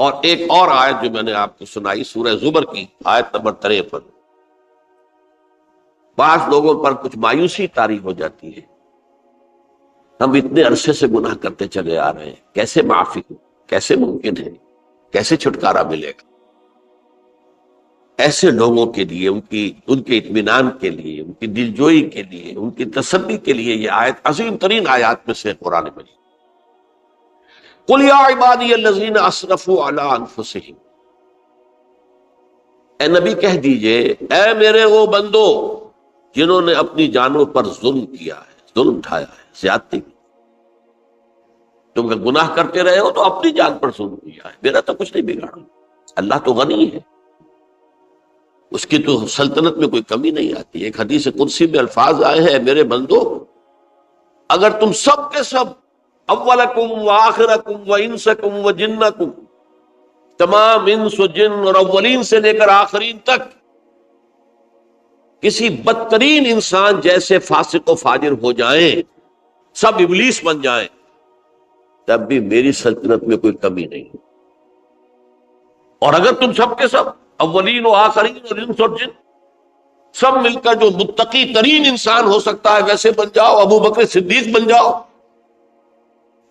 اور ایک اور آیت جو میں نے آپ کو سنائی سورہ زمر کی آیت نمبر 53، بعض لوگوں پر کچھ مایوسی طاری ہو جاتی ہے، ہم اتنے عرصے سے گناہ کرتے چلے آ رہے ہیں، کیسے معافی ہو، کیسے ممکن ہے، کیسے چھٹکارا ملے گا؟ ایسے لوگوں کے لیے ان کے اطمینان کے لیے، ان کی دلجوئی کے لیے، ان کی تسلی کے لیے یہ آیت عظیم ترین آیات میں سے قرآن مجید۔ قل یا عبادی الذین اسرفوا علی انفسہم، اے نبی کہہ دیجئے اے میرے وہ بندو جنہوں نے اپنی جانوں پر ظلم کیا ہے، ظلم اٹھایا ہے، زیادتی کی۔ تم اگر گناہ کرتے رہے ہو تو اپنی جان پر ظلم کیا ہے، میرا تو کچھ نہیں بگاڑا۔ اللہ تو غنی ہے، اس کی تو سلطنت میں کوئی کمی نہیں آتی۔ ایک حدیث قدسی میں الفاظ آئے ہیں، میرے بندو اگر تم سب کے سب، اولکم و آخرکم و انسکم و جنکم، تمام انس و جن اور اولین سے لے کر آخرین تک کسی بدترین انسان جیسے فاسق و فاجر ہو جائیں، سب ابلیس بن جائیں، تب بھی میری سلطنت میں کوئی کمی نہیں۔ اور اگر تم سب کے سب اولین و آخرین اور انس اور جن سب مل کر جو متقی ترین انسان ہو سکتا ہے ویسے بن جاؤ، ابو بکر صدیق بن جاؤ،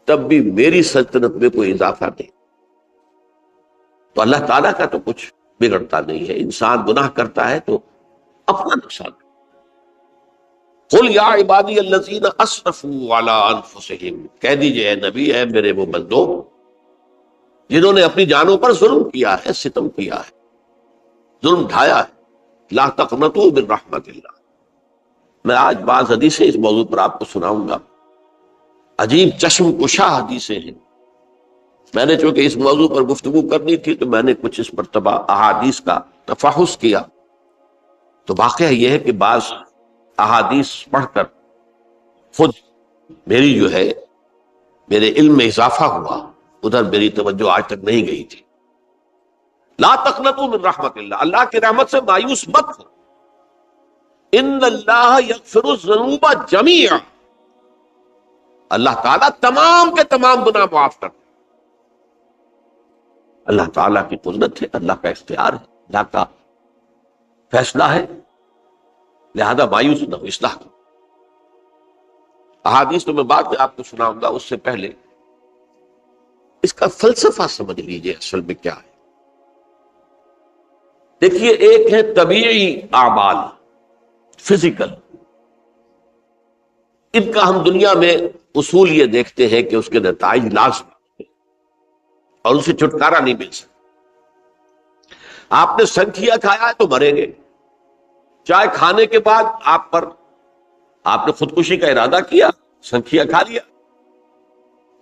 تب بھی میری سلطنت میں کوئی اضافہ نہیں۔ تو اللہ تعالیٰ کا تو کچھ بگڑتا نہیں ہے، انسان گناہ کرتا ہے تو اپنا نقصان۔ قل یا عبادی الذین اسرفوا علی انفسہم، کہہ دیجئے اے نبی اے میرے وہ بندو جنہوں نے اپنی جانوں پر ظلم کیا ہے، ستم کیا ہے، ظلم ڈھایا ہے، لا تقنطوا من رحمت اللہ۔ میں آج بعض حدیثیں اس موضوع پر آپ کو سناؤں گا، عجیب چشم کشا حدیثیں ہیں۔ میں نے چونکہ اس موضوع پر گفتگو کرنی تھی تو میں نے کچھ اس مرتبہ احادیث کا تفحص کیا، تو واقعہ یہ ہے کہ بعض احادیث پڑھ کر خود میری جو ہے میرے علم میں اضافہ ہوا، ادھر میری توجہ آج تک نہیں گئی تھی۔ لا تقنطوا من رحمت اللہ، اللہ کی رحمت سے مایوس مت ہو۔ ان اللہ یغفر الذنوب جميعا، اللہ تعالیٰ تمام کے تمام گناہ معاف کرتا ہے۔ اللہ تعالیٰ کی قدرت ہے، اللہ کا اختیار ہے، اللہ کا فیصلہ ہے، لہذا مایوس نہ ہو، اصلاح کرو۔ احادیث تو میں بعد میں آپ کو سناؤں گا، اس سے پہلے اس کا فلسفہ سمجھ لیجئے اصل میں کیا ہے۔ دیکھیے، ایک ہے طبیعی اعمال، فزیکل، ان کا ہم دنیا میں اصول یہ دیکھتے ہیں کہ اس کے نتائج لازم اور ان سے چھٹکارا نہیں مل سکتا۔ آپ نے سنکھیا کھایا ہے تو مریں گے، چائے کھانے کے بعد آپ نے خودکشی کا ارادہ کیا، سنکھیا کھا لیا،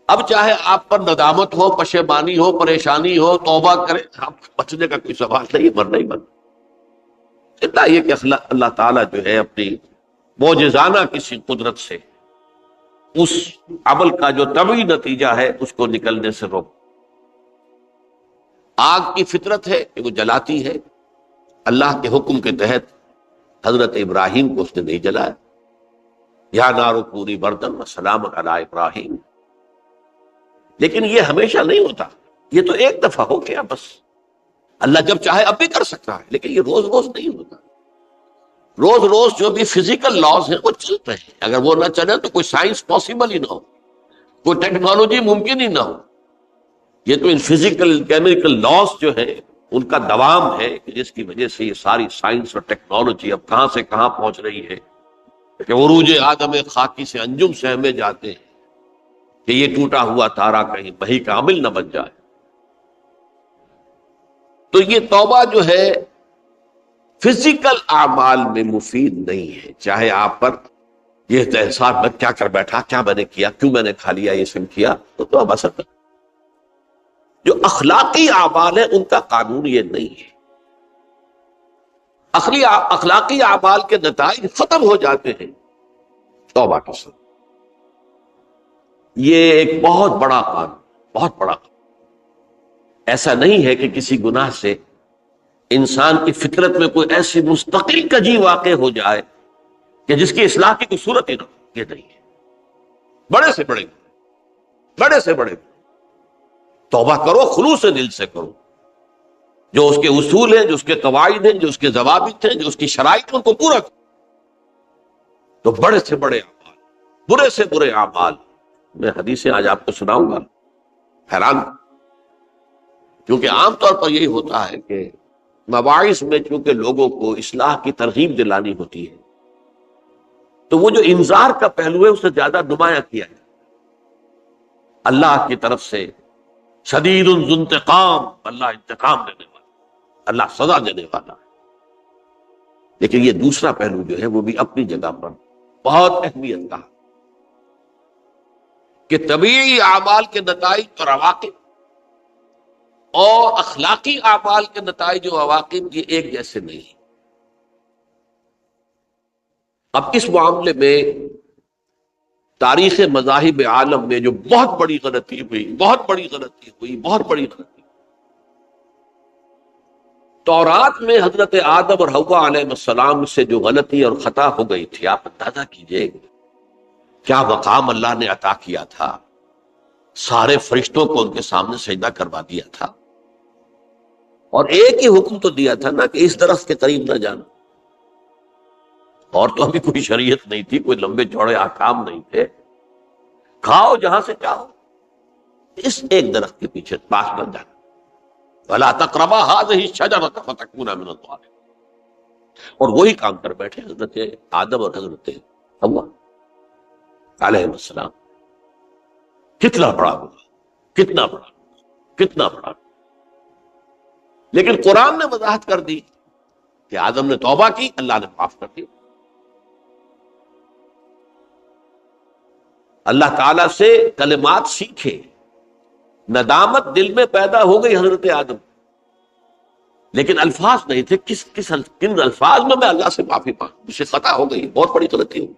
اب چاہے آپ پر ندامت ہو، پشیمانی ہو، پریشانی ہو، توبہ کریں، آپ بچنے کا کوئی سوال نہیں، مرنا ہی مرنا۔ اتنا یہ کہ اللہ تعالیٰ جو ہے اپنی معجزانہ کسی قدرت سے اس عمل کا جو طبعی نتیجہ ہے اس کو نکلنے سے روک۔ آگ کی فطرت ہے کہ وہ جلاتی ہے، اللہ کے حکم کے تحت حضرت ابراہیم کو اس نے نہیں جلایا، یا نار کونی بردن وسلام علی ابراہیم۔ لیکن یہ ہمیشہ نہیں ہوتا، یہ تو ایک دفعہ ہو گیا بس۔ اللہ جب چاہے اب بھی کر سکتا ہے، لیکن یہ روز روز نہیں ہوتا۔ روز روز جو بھی فزیکل لاز ہیں وہ چلتے ہیں، اگر وہ نہ چلے تو کوئی سائنس پاسبل ہی نہ ہو، کوئی ٹیکنالوجی ممکن ہی نہ ہو۔ یہ تو ان فزیکل کیمیکل لاز جو ہے ان کا دوام ہے کہ جس کی وجہ سے یہ ساری سائنس اور ٹیکنالوجی اب کہاں سے کہاں پہنچ رہی ہے کہ عروج آدم خاکی سے انجم سہمے جاتے ہیں کہ یہ ٹوٹا ہوا تارا کہیں وہی کامل نہ بن جائے۔ تو یہ توبہ جو ہے فزیکل اعمال میں مفید نہیں ہے، چاہے آپ پر یہ احساس میں کیا کر بیٹھا، کیا میں نے کیا، کیوں میں نے کھا لیا، یہ سب کیا، تو توبہ اثر کر۔ جو اخلاقی اعمال ہیں ان کا قانون یہ نہیں ہے۔ اخلاقی اعمال کے نتائج ختم ہو جاتے ہیں توبہ کے ساتھ۔ یہ ایک بہت بڑا قانون، بہت بڑا قانون۔ ایسا نہیں ہے کہ کسی گناہ سے انسان کی فطرت میں کوئی ایسی مستقل کجی واقع ہو جائے کہ جس کی اصلاح کی کوئی صورت ہی نہ ہو، یہ نہیں ہے۔ بڑے سے بڑے توبہ کرو، خلوص دل سے کرو، جو اس کے اصول ہیں، جو اس کے قواعد ہیں، جو اس کے ضوابط ہیں، جو اس کی شرائط ہیں، ان کو پورا کرو۔ تو بڑے سے بڑے اعمال، برے سے برے اعمال، میں حدیثیں آج آپ کو سناؤں گا، حیران، کیونکہ عام طور پر یہی ہوتا ہے کہ مواعظ میں چونکہ لوگوں کو اصلاح کی ترغیب دلانی ہوتی ہے، تو وہ جو انذار کا پہلو ہے اسے زیادہ نمایاں کیا ہے۔ اللہ کی طرف سے شدید ذو انتقام، اللہ انتقام دینے والا، اللہ سزا دینے والا ہے۔ لیکن یہ دوسرا پہلو جو ہے وہ بھی اپنی جگہ پر بہت اہمیت کا ہے کہ طبیعی اعمال کے نتائج اور عواقب اور اخلاقی اعمال کے نتائج و عواقب یہ ایک جیسے نہیں۔ اب اس معاملے میں تاریخ مذاہب عالم میں جو بہت بڑی غلطی ہوئی، تورات میں حضرت آدم اور حوا علیہ السلام سے جو غلطی اور خطا ہو گئی تھی، آپ اندازہ کیجئے کیا مقام اللہ نے عطا کیا تھا، سارے فرشتوں کو ان کے سامنے سجدہ کروا دیا تھا، اور ایک ہی حکم تو دیا تھا نا کہ اس درخت کے قریب نہ جانا، اور تو ابھی کوئی شریعت نہیں تھی، کوئی لمبے چوڑے احکام نہیں تھے، کھاؤ جہاں سے چاہو، اس ایک درخت کے پیچھے پاس نہ جانا، وَلَا تَقْرَبَا هَٰذِهِ الشَّجَرَةَ فَتَكُونَا مِنَ الظَّالِمِينَ۔ اور وہی کام کر بیٹھے حضرت آدم اور حضرت حوا علیہ السلام۔ کتنا بڑا ہوا، کتنا بڑا، لیکن قرآن نے وضاحت کر دی کہ آدم نے توبہ کی، اللہ نے معاف کر دی۔ اللہ تعالیٰ سے کلمات سیکھے، ندامت دل میں پیدا ہو گئی حضرت آدم، لیکن الفاظ نہیں تھے، کن الفاظ میں اللہ سے معافی مانگوں، مجھ سے خطا ہو گئی، بہت بڑی غلطی ہوئی،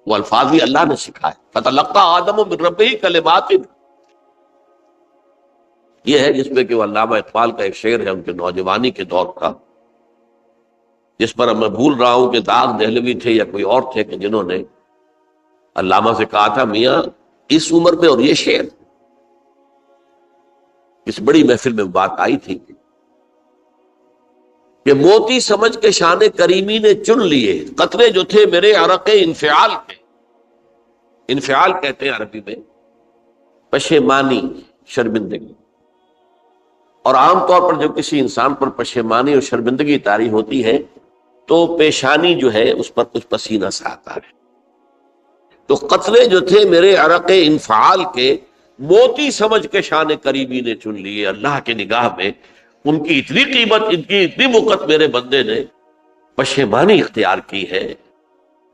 وہ الفاظ بھی اللہ نے سکھائے، فَتَلَقَّىٰ آدَمُ مِن رَبِّهِ كَلِمَاتٍ۔ یہ ہے جس میں کہ وہ علامہ اقبال کا ایک شعر ہے ان کے نوجوانی کے دور کا، جس پر میں بھول رہا ہوں کہ داغ دہلوی تھے یا کوئی اور تھے کہ جنہوں نے علامہ سے کہا تھا، میاں اس عمر میں اور یہ شعر، اس بڑی محفل میں بات آئی تھی کہ موتی سمجھ کے شان کریمی نے چن لیے قطرے جو تھے میرے عرق انفعال کے۔ انفعال کہتے ہیں عربی میں پشیمانی، شرمندگی، اور عام طور پر جب کسی انسان پر پشیمانی اور شرمندگی طاری ہوتی ہے تو پیشانی جو ہے اس پر کچھ پسینہ سا آتا ہے۔ تو قطرے جو تھے میرے عرق انفعال کے، موتی سمجھ کے شان کریمی نے چن لیے، اللہ کے نگاہ میں ان کی اتنی قیمت، ان کی اتنی وقت میرے بندے نے پشیمانی اختیار کی ہے،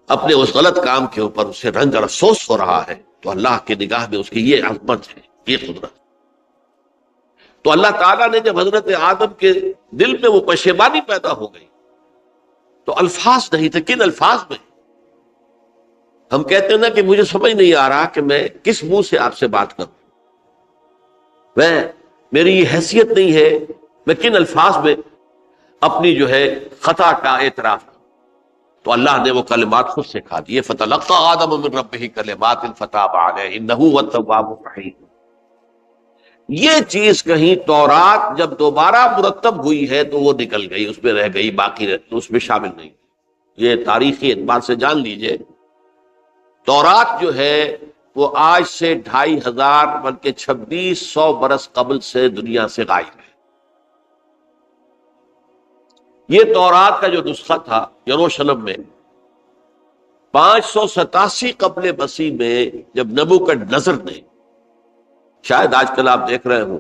اپنے اس غلط کام کے اوپر اسے رنج اور افسوس ہو رہا ہے، تو اللہ کے نگاہ میں اس کی یہ عظمت ہے، یہ قدرت۔ تو اللہ تعالیٰ نے جب حضرت آدم کے دل میں وہ پشیمانی پیدا ہو گئی تو الفاظ نہیں تھے، کن الفاظ میں؟ ہم کہتے ہیں نا کہ مجھے سمجھ نہیں آ رہا کہ میں کس منہ سے آپ سے بات کروں، میری یہ حیثیت نہیں ہے، میں کن الفاظ میں اپنی جو ہے خطا کا اعتراف کروں۔ تو اللہ نے وہ کلمات خود سکھا دیے، فَتَلَقَّىٰ آدَمُ مِن رَبِّهِ كَلِمَاتٍ فَتَابَ عَلَيْهِ إِنَّهُ هُوَ التَّوَّابُ الرَّحِيمُ۔ یہ چیز کہیں تورات جب دوبارہ مرتب ہوئی ہے تو وہ نکل گئی، اس میں رہ گئی، باقی اس میں شامل نہیں۔ یہ تاریخی اعتبار سے جان لیجئے، تورات جو ہے وہ آج سے 2500 بلکہ 2600 برس قبل سے دنیا سے غائب ہے۔ یہ تورات کا جو نسخہ تھا یروشلم میں 587 قبل مسیح میں، جب نبوکدنضر نے، شاید آج کل آپ دیکھ رہے ہوں،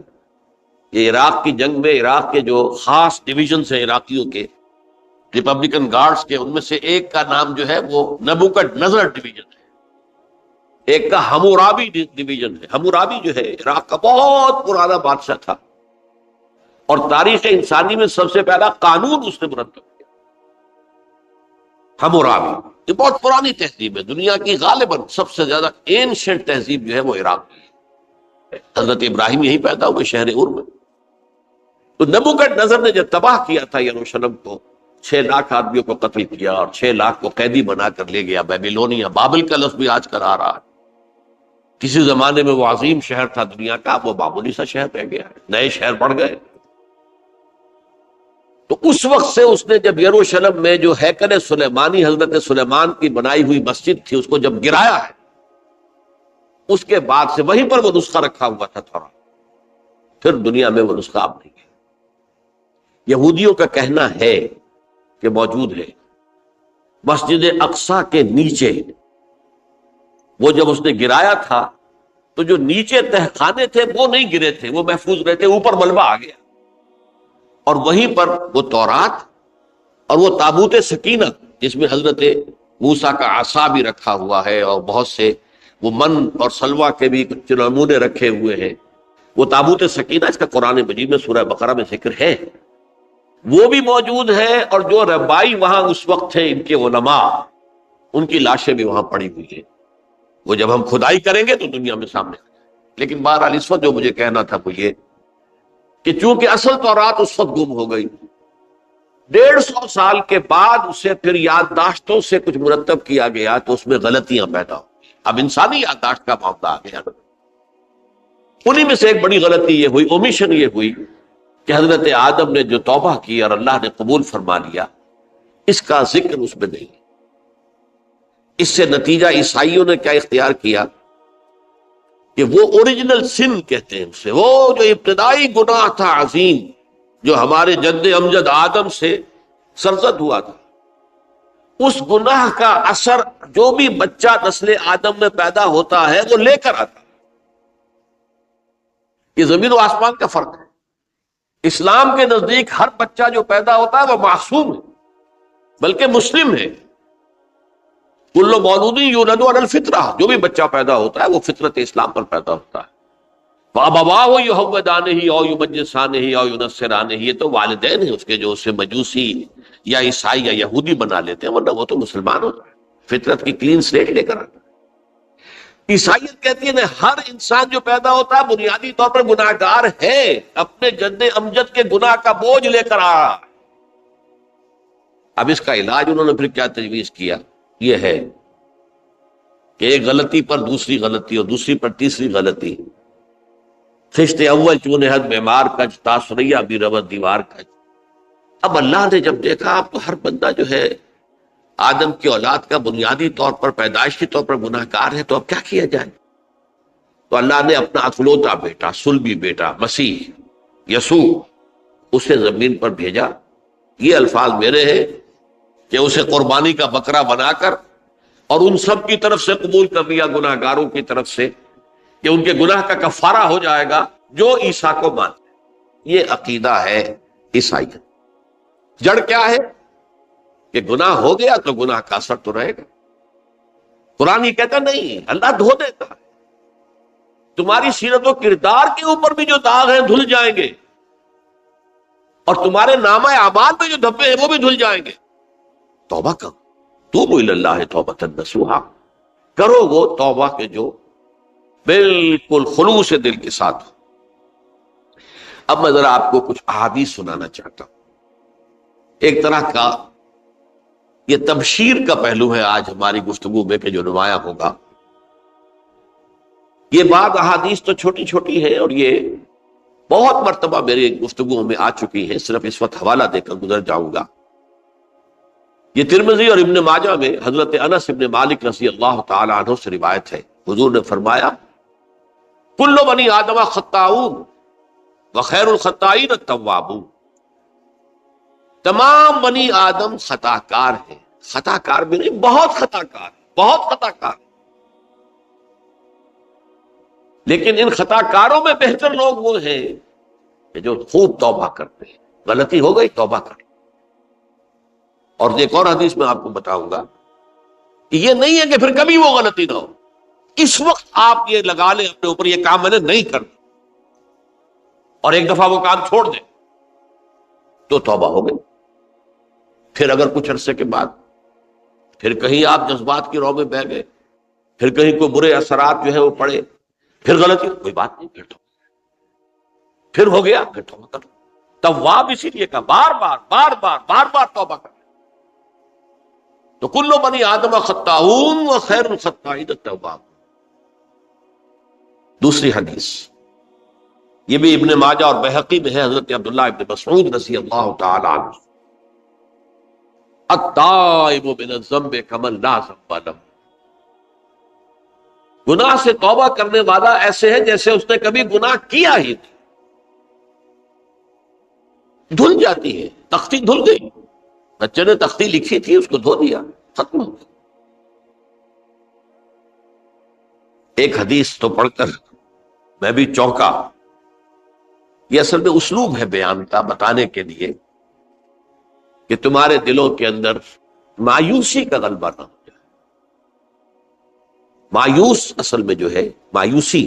یہ عراق کی جنگ میں عراق کے جو خاص ڈویژنز ہیں عراقیوں کے، ریپبلکن گارڈز کے، ان میں سے ایک کا نام جو ہے وہ نبوکدنضر ڈویژن ہے، ایک کا حمورابی ڈویژن ہے۔ حمورابی جو ہے عراق کا بہت پرانا بادشاہ تھا، اور تاریخ انسانی میں سب سے پہلا قانون اس نے مرتب کیا، حمورابی۔ یہ بہت پرانی تہذیب ہے، دنیا کی غالباً سب سے زیادہ اینشنٹ تہذیب جو ہے وہ عراق کی ہے۔ حضرت ابراہیم یہی پیدا ہوئے شہر ار میں۔ تو نبوکدنضر نے جب تباہ کیا تھا یروشلم کو، 6 لاکھ آدمیوں کو قتل کیا اور 6 لاکھ کو قیدی بنا کر لے گیا بیبیلونیا، بابل کا لفظ بھی آج کل آ رہا ہے۔ کسی زمانے میں وہ عظیم شہر تھا دنیا کا، وہ معمولی سا شہر رہ گیا ہے، نئے شہر بڑھ گئے۔ تو اس وقت سے اس نے جب یروشلم میں جو ہیکل سلیمانی حضرت سلیمان کی بنائی ہوئی مسجد تھی اس کو جب گرایا ہے، اس کے بعد سے وہیں پر وہ نسخہ رکھا ہوا تھا تھوڑا، پھر دنیا میں وہ نسخہ اب نہیں ہے۔ یہودیوں کا کہنا ہے کہ موجود ہے مسجد اقصی کے نیچے، وہ جب اس نے گرایا تھا تو جو نیچے تہخانے تھے وہ نہیں گرے تھے، وہ محفوظ رہتے، اوپر ملبہ آ گیا، اور وہیں پر وہ تورات اور وہ تابوت سکینہ جس میں حضرت موسیٰ کا عصا بھی رکھا ہوا ہے اور بہت سے وہ من اور سلوہ کے بھی کچھ نمونے رکھے ہوئے ہیں، وہ تابوت سکینہ اس کا قرآن مجید میں سورہ بقرہ میں ذکر ہے، وہ بھی موجود ہے، اور جو ربائی وہاں اس وقت تھے ان کے علماء، ان کی لاشیں بھی وہاں پڑی ہوئی ہیں، وہ جب ہم کھدائی کریں گے تو دنیا میں سامنے آ جائے۔ لیکن بہرحال اس وقت جو مجھے کہنا تھا وہ یہ کہ چونکہ اصل تورات اس وقت گم ہو گئی، 150 سال کے بعد اسے پھر یادداشتوں سے کچھ مرتب کیا گیا تو اس میں غلطیاں پیدا ہو، اب انسانی یادداشت کا معاملہ آ گیا۔ انہی میں سے ایک بڑی غلطی یہ ہوئی، اومیشن یہ ہوئی کہ حضرت آدم نے جو توبہ کی اور اللہ نے قبول فرما لیا، اس کا ذکر اس میں نہیں۔ اس سے نتیجہ عیسائیوں نے کیا اختیار کیا کہ وہ اوریجنل سن کہتے ہیں اسے، وہ جو ابتدائی گناہ تھا عظیم جو ہمارے جد امجد آدم سے سرزد ہوا تھا، اس گناہ کا اثر جو بھی بچہ نسل آدم میں پیدا ہوتا ہے وہ لے کر آتا ہے۔ یہ زمین و آسمان کا فرق ہے۔ اسلام کے نزدیک ہر بچہ جو پیدا ہوتا ہے وہ معصوم ہے، بلکہ مسلم ہے۔ کل مولود یولد علی الفطرہ، جو بھی بچہ پیدا ہوتا ہے وہ فطرت اسلام پر پیدا ہوتا ہے۔ فَأَبَوَاهُ يُهَوِّدَانِهِ أَوْ يُمَجِّسَانِهِ أَوْ يُنَصِّرَانِهِ، یہ تو والدین ہیں اس کے جو اسے مجوسی یا عیسائی یا یہودی بنا لیتے ہیں، ورنہ وہ تو مسلمان ہوتا ہے، فطرت کی کلین سلیٹ لے کر آتا ہے۔ عیسائیت کہتی ہے ہر انسان جو پیدا ہوتا ہے بنیادی طور پر گناہگار ہے، اپنے جد امجد کے گناہ کا بوجھ لے کر آ رہا ہے۔ اب اس کا علاج انہوں نے پھر کیا تجویز کیا، یہ ہے کہ ایک غلطی پر دوسری غلطی اور دوسری پر تیسری غلطی، خشت اول چون حد معمار کج، تاثریہ بھی ربط دیوار کج۔ اب اللہ نے جب دیکھا اب تو ہر بندہ جو ہے آدم کی اولاد کا بنیادی طور پر پیدائشی طور پر گناہ گار ہے، تو اب کیا کیا جائے؟ تو اللہ نے اپنا اکلوتا بیٹا، صلبی بیٹا مسیح یسوع اسے زمین پر بھیجا۔ یہ الفاظ میرے ہیں کہ اسے قربانی کا بکرا بنا کر اور ان سب کی طرف سے قبول کر لیا، گناہ گاروں کی طرف سے، کہ ان کے گناہ کا کفارہ ہو جائے گا جو عیسیٰ کو مانتے ہیں۔ یہ عقیدہ ہے عیسائیت۔ جڑ کیا ہے کہ گناہ ہو گیا تو گناہ کا اثر تو رہے گا۔ قرآن یہ کہتا نہیں، اللہ دھو دیتا ہے، تمہاری سیرت و کردار کے اوپر بھی جو داغ ہیں دھل جائیں گے، اور تمہارے نامہ اعمال میں جو دھبے ہیں وہ بھی دھل جائیں گے۔ توبہ کرو، توبوا الی اللہ توبۃ نصوحا، کرو وہ توبہ کے جو بالکل خلوص دل کے ساتھ ہو۔ اب میں ذرا آپ کو کچھ احادیث سنانا چاہتا ہوں۔ ایک طرح کا یہ تبشیر کا پہلو ہے آج ہماری گفتگو میں کہ جو نمایاں ہوگا۔ یہ بعض احادیث تو چھوٹی چھوٹی ہے اور یہ بہت مرتبہ میری گفتگو میں آ چکی ہے، صرف اس وقت حوالہ دے کر گزر جاؤں گا۔ یہ ترمذی اور ابن ماجہ میں حضرت انس ابن مالک رضی اللہ تعالی عنہ سے روایت ہے، حضور نے فرمایا کل بنی آدم خطاؤون وخیر الخطائین التوابون، تمام بنی آدم خطا کار ہیں، خطا کار بھی نہیں، بہت خطا کار، بہت خطا کار، لیکن ان خطا کاروں میں بہتر لوگ وہ ہیں کہ جو خوب توبہ کرتے ہیں۔ غلطی ہو گئی توبہ کر۔ اور ایک اور حدیث میں آپ کو بتاؤں گا کہ یہ نہیں ہے کہ پھر کبھی وہ غلطی نہ ہو، اس وقت آپ یہ لگا لیں اپنے اوپر یہ کام میں نے نہیں کرنا، اور ایک دفعہ وہ کام چھوڑ دیں تو توبہ ہو گئی۔ پھر اگر کچھ عرصے کے بعد پھر کہیں آپ جذبات کی رو میں بہہ گئے، پھر کہیں کوئی برے اثرات جو ہے وہ پڑے، پھر غلطی، کوئی بات نہیں، پھر ہو گیا، پھر توبہ کرو۔ تواب اسی لیے کہا بار بار بار بار بار بار توبہ کرو۔ تو کل بنی آدم خطاؤون وخیر الخطائین التواب۔ دوسری حدیث یہ بھی ابن ماجہ اور بہقی میں ہے، حضرت عبداللہ ابن مسعود رضی اللہ تعالی عنہ، التائب من الذنب کمن لا ذنب لہ، گناہ سے توبہ کرنے والا ایسے ہے جیسے اس نے کبھی گناہ کیا ہی نہیں۔ دھل جاتی ہے، تختی دھل گئی، بچے نے تختی لکھی تھی اس کو دھو دیا، ختم ہو گئی۔ ایک حدیث تو پڑھ کر میں بھی چونکا، یہ اصل میں اسلوب ہے بیان کا، بتانے کے لیے کہ تمہارے دلوں کے اندر مایوسی کا غلبہ نہ ہو جائے۔ مایوس اصل میں جو ہے مایوسی،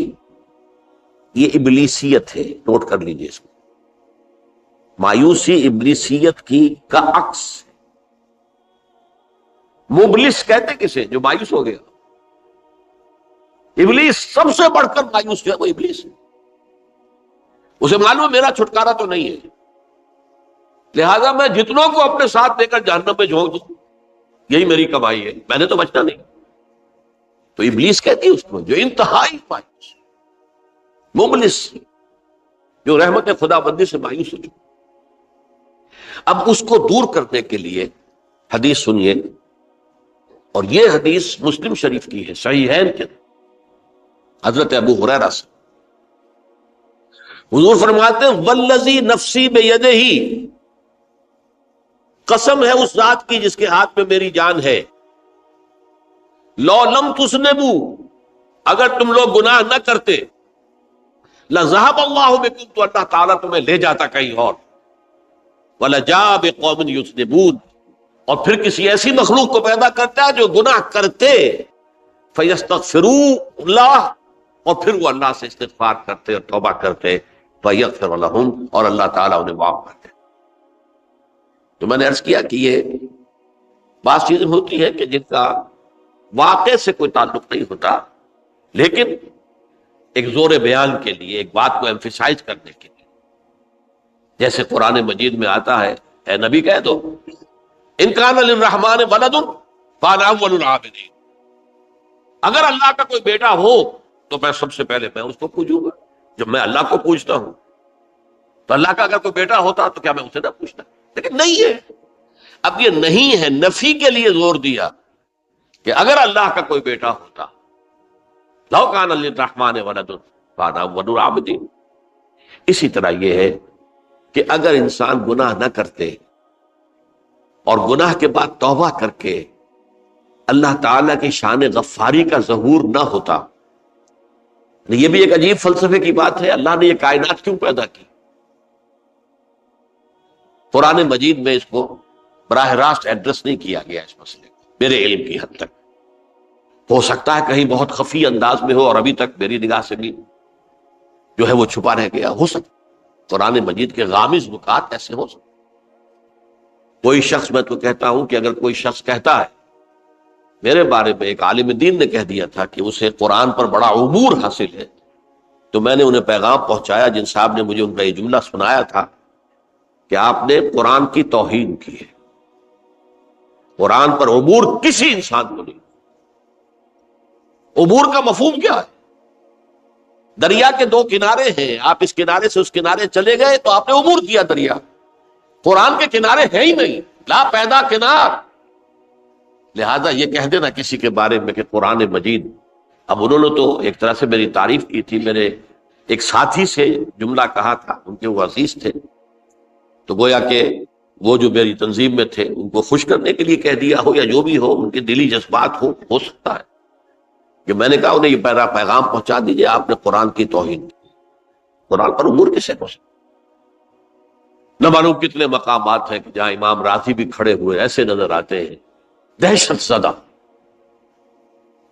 یہ ابلیسیت ہے، نوٹ کر لیجئے اس کو۔ مایوسی ابلیسیت کی کا عکس ہے۔ مبلس کہتے کسے؟ جو مایوس ہو گیا۔ ابلیس سب سے بڑھ کر مایوس جو ہے وہ ابلیس ہے، اسے معلوم میرا چھٹکارا تو نہیں ہے، لہذا میں جتنوں کو اپنے ساتھ لے کر جہنم میں جھونک دوں یہی میری کمائی ہے، میں نے تو بچنا نہیں۔ تو ابلیس کہتی ہے اس کو جو انتہائی مایوس، مبلس، جو رحمت خدا بندی سے مایوس ہو چکا۔ اب اس کو دور کرنے کے لیے حدیث سنیے، اور یہ حدیث مسلم شریف کی ہے، صحیحین کے حضرت ابو ہریرہ سے حضور فرماتے ہیں والذی نفسی بیدہ، قسم ہے اس ذات کی جس کے ہاتھ میں میری جان ہے، لو لم تذنبوا، اگر تم لوگ گناہ نہ کرتے، لذهب اللہ بکم، تو اللہ تعالیٰ تمہیں لے جاتا کہیں اور، ولجاء بقوم یذنبون، اور پھر کسی ایسی مخلوق کو پیدا کرتا ہے جو گناہ کرتے، فیستغفروا اللہ، اور پھر وہ اللہ سے استغفار کرتے اور توبہ کرتے، فیغفر لہم، اور اللہ تعالیٰ انہیں معاف کرتے۔ تو میں نے عرض کیا کہ یہ بعض چیزیں ہوتی ہیں کہ جن کا واقع سے کوئی تعلق نہیں ہوتا، لیکن ایک زور بیان کے لیے، ایک بات کو ایمفیسائز کرنے کے لیے، جیسے قرآن مجید میں آتا ہے، اے نبی کہہ دو ان کان للرحمن ولد فانا اول العابدین، اگر اللہ کا کوئی بیٹا ہو تو میں سب سے پہلے میں اس کو پوجوں گا۔ جب میں اللہ کو پوجتا ہوں تو اللہ کا اگر کوئی بیٹا ہوتا تو کیا میں اسے نہ پوچھتا؟ لیکن نہیں ہے۔ اب یہ نہیں ہے، نفی کے لیے زور دیا کہ اگر اللہ کا کوئی بیٹا ہوتا، لو کان للرحمن ولد فانا اول العابدین۔ اسی طرح یہ ہے کہ اگر انسان گناہ نہ کرتے اور گناہ کے بعد توبہ کر کے اللہ تعالیٰ کی شان غفاری کا ظہور نہ ہوتا، یہ بھی ایک عجیب فلسفے کی بات ہے، اللہ نے یہ کائنات کیوں پیدا کی؟ قرآن مجید میں اس کو براہ راست ایڈریس نہیں کیا گیا اس مسئلے کو، میرے علم کی حد تک۔ ہو سکتا ہے کہیں بہت خفی انداز میں ہو اور ابھی تک میری نگاہ سے بھی جو ہے وہ چھپا رہ گیا، ہو سکتا قرآن مجید کے غامض نکات ایسے ہو سکتے۔ کوئی شخص، میں تو کہتا ہوں کہ اگر کوئی شخص کہتا ہے، میرے بارے میں ایک عالم دین نے کہہ دیا تھا کہ اسے قرآن پر بڑا عبور حاصل ہے، تو میں نے انہیں پیغام پہنچایا، جن صاحب نے مجھے ان کا یہ جملہ سنایا تھا کہ آپ نے قرآن کی توہین کی ہے، قرآن پر عبور کسی انسان کو نہیں۔ عبور کا مفہوم کیا ہے؟ دریا کے دو کنارے ہیں، آپ اس کنارے سے اس کنارے چلے گئے تو آپ نے عبور کیا دریا۔ قرآن کے کنارے ہے ہی نہیں، لا پیدا کنار۔ لہذا یہ کہہ دینا کسی کے بارے میں کہ قرآن مجید، اب انہوں نے تو ایک طرح سے میری تعریف کی تھی، میرے ایک ساتھی سے جملہ کہا تھا، ان کے وہ عزیز تھے، تو گویا کہ وہ جو میری تنظیم میں تھے ان کو خوش کرنے کے لیے کہہ دیا ہو، یا جو بھی ہو، ان کے دلی جذبات ہو سکتا ہے کہ میں نے کہا انہیں یہ پیغام پہنچا دیجئے، آپ نے قرآن کی توہین کی۔ قرآن پر عبور کسے کو سکتا؟ نہ معلوم کتنے مقامات ہیں کہ جہاں امام راضی بھی کھڑے ہوئے ایسے نظر آتے ہیں، دہشت زدہ،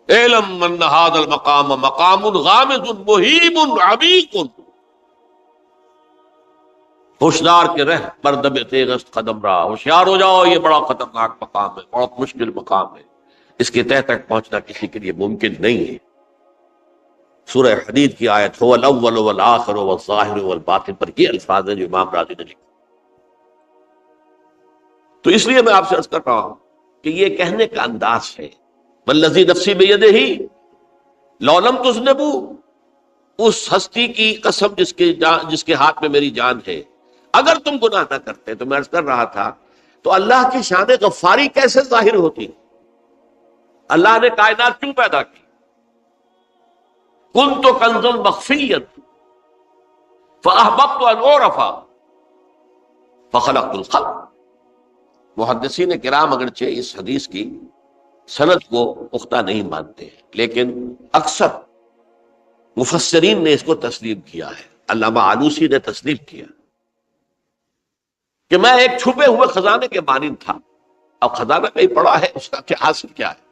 اعلم من ھذا المقام مقام غامض مہیب عمیق، ہوشیار کے رہ بردم تیغست قدم رہا، ہوشیار ہو جاؤ، یہ بڑا خطرناک مقام ہے، بہت مشکل مقام ہے، اس کے تہ تک پہنچنا کسی کے لیے ممکن نہیں ہے۔ سورہ حدید کی آیت هو الاول والآخر والظاہر والباطن پر یہ الفاظ ہیں جو امام راضی نے لکھے۔ تو اس لیے میں آپ سے عرض کر رہا ہوں کہ یہ کہنے کا انداز ہے، والذی نفسی بیدہ لو لم تذنبوا، اس ہستی کی قسم جس کے ہاتھ میں میری جان ہے، اگر تم گناہ نہ کرتے، تو میں عرض کر رہا تھا تو اللہ کی شان غفاری کیسے ظاہر ہوتی؟ اللہ نے کائنات کیوں پیدا کی؟ کنت کنزا مخفیا فاحببت ان اعرف فخلقت الخلق۔ محدثین کرام اگرچہ اس حدیث کی سند کو پختہ نہیں مانتے ہیں، لیکن اکثر مفسرین نے اس کو تسلیم کیا ہے۔ علامہ آلوسی نے تسلیم کیا کہ میں ایک چھپے ہوئے خزانے کے مانند تھا۔ اب خزانہ کہیں پڑا ہے، اس کا کیا حاصل کیا ہے؟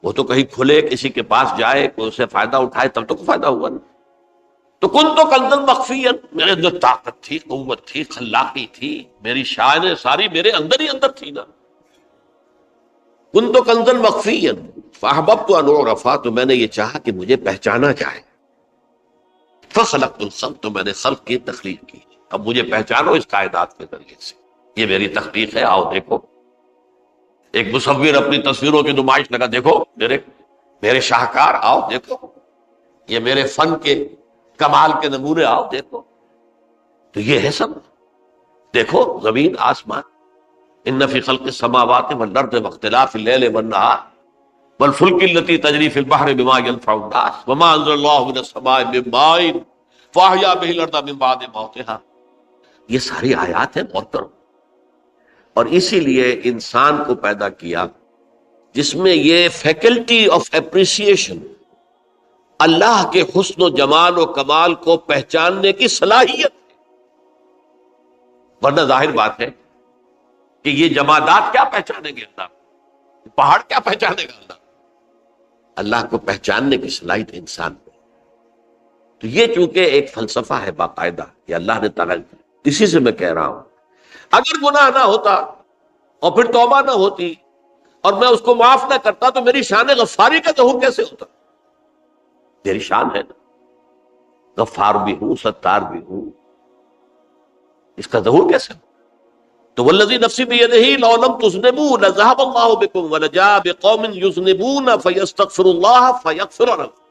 وہ تو کہیں کھلے، کسی کے پاس جائے، کوئی اسے فائدہ اٹھائے، تب تو کوئی فائدہ ہوا نا۔ تو کن تو کنزا مخفیا، میرے اندر طاقت تھی، قوت تھی، خلاقی تھی، میری شان ساری میرے اندر ہی اندر تھی نا۔ کن تو کنزا مخفیا فاحببت ان اعرف، تو میں نے یہ چاہا کہ مجھے پہچانا جائے۔ فخلقت الخلق، تو میں نے خلق کی تخلیق کی۔ اب مجھے پہچانو اس کائنات کے ذریعے سے، یہ میری تخلیق ہے، آؤ دیکھو۔ ایک مصور اپنی تصویروں کی نمائش لگا، دیکھو میرے شاہکار، آؤ دیکھو، یہ میرے فن کے کمال کے نمونے، آؤ دیکھو۔ تو یہ ہے سب، دیکھو زمین آسمان، ان فی خلق السماوات والارض واختلاف اللیل والنہار والفلک التی تجری فی البحر بما ینفع الناس وما انزل اللہ من السماء من ماء فاحیا بہ الارض من بعد موتہا۔ یہ ساری آیات ہیں محترم، اور اسی لیے انسان کو پیدا کیا جس میں یہ فیکلٹی آف اپریسیشن، اللہ کے حسن و جمال و کمال کو پہچاننے کی صلاحیت ہے۔ ورنہ ظاہر بات ہے کہ یہ جمادات کیا پہچانیں گے اللہ، پہاڑ کیا پہچانے گا اللہ؟ اللہ کو پہچاننے کی صلاحیت انسان کو۔ تو یہ چونکہ ایک فلسفہ ہے باقاعدہ کہ اللہ نے تعالیٰ، اسی سے میں کہہ رہا ہوں اگر گناہ نہ ہوتا اور پھر توبہ نہ ہوتی اور میں اس کو معاف نہ کرتا تو میری شان غفاری کا ظہور کیسے ہوتا؟ میری شان ہے نا، غفار بھی ہوں، ستار بھی ہوں، اس کا ظہور کیسے ہو؟ تو والذی نفسی بیدہ لو لم تذنبوا لذهب اللہ بکم ولجاء بقوم یذنبون فیستغفر اللہ فیغفر لهم۔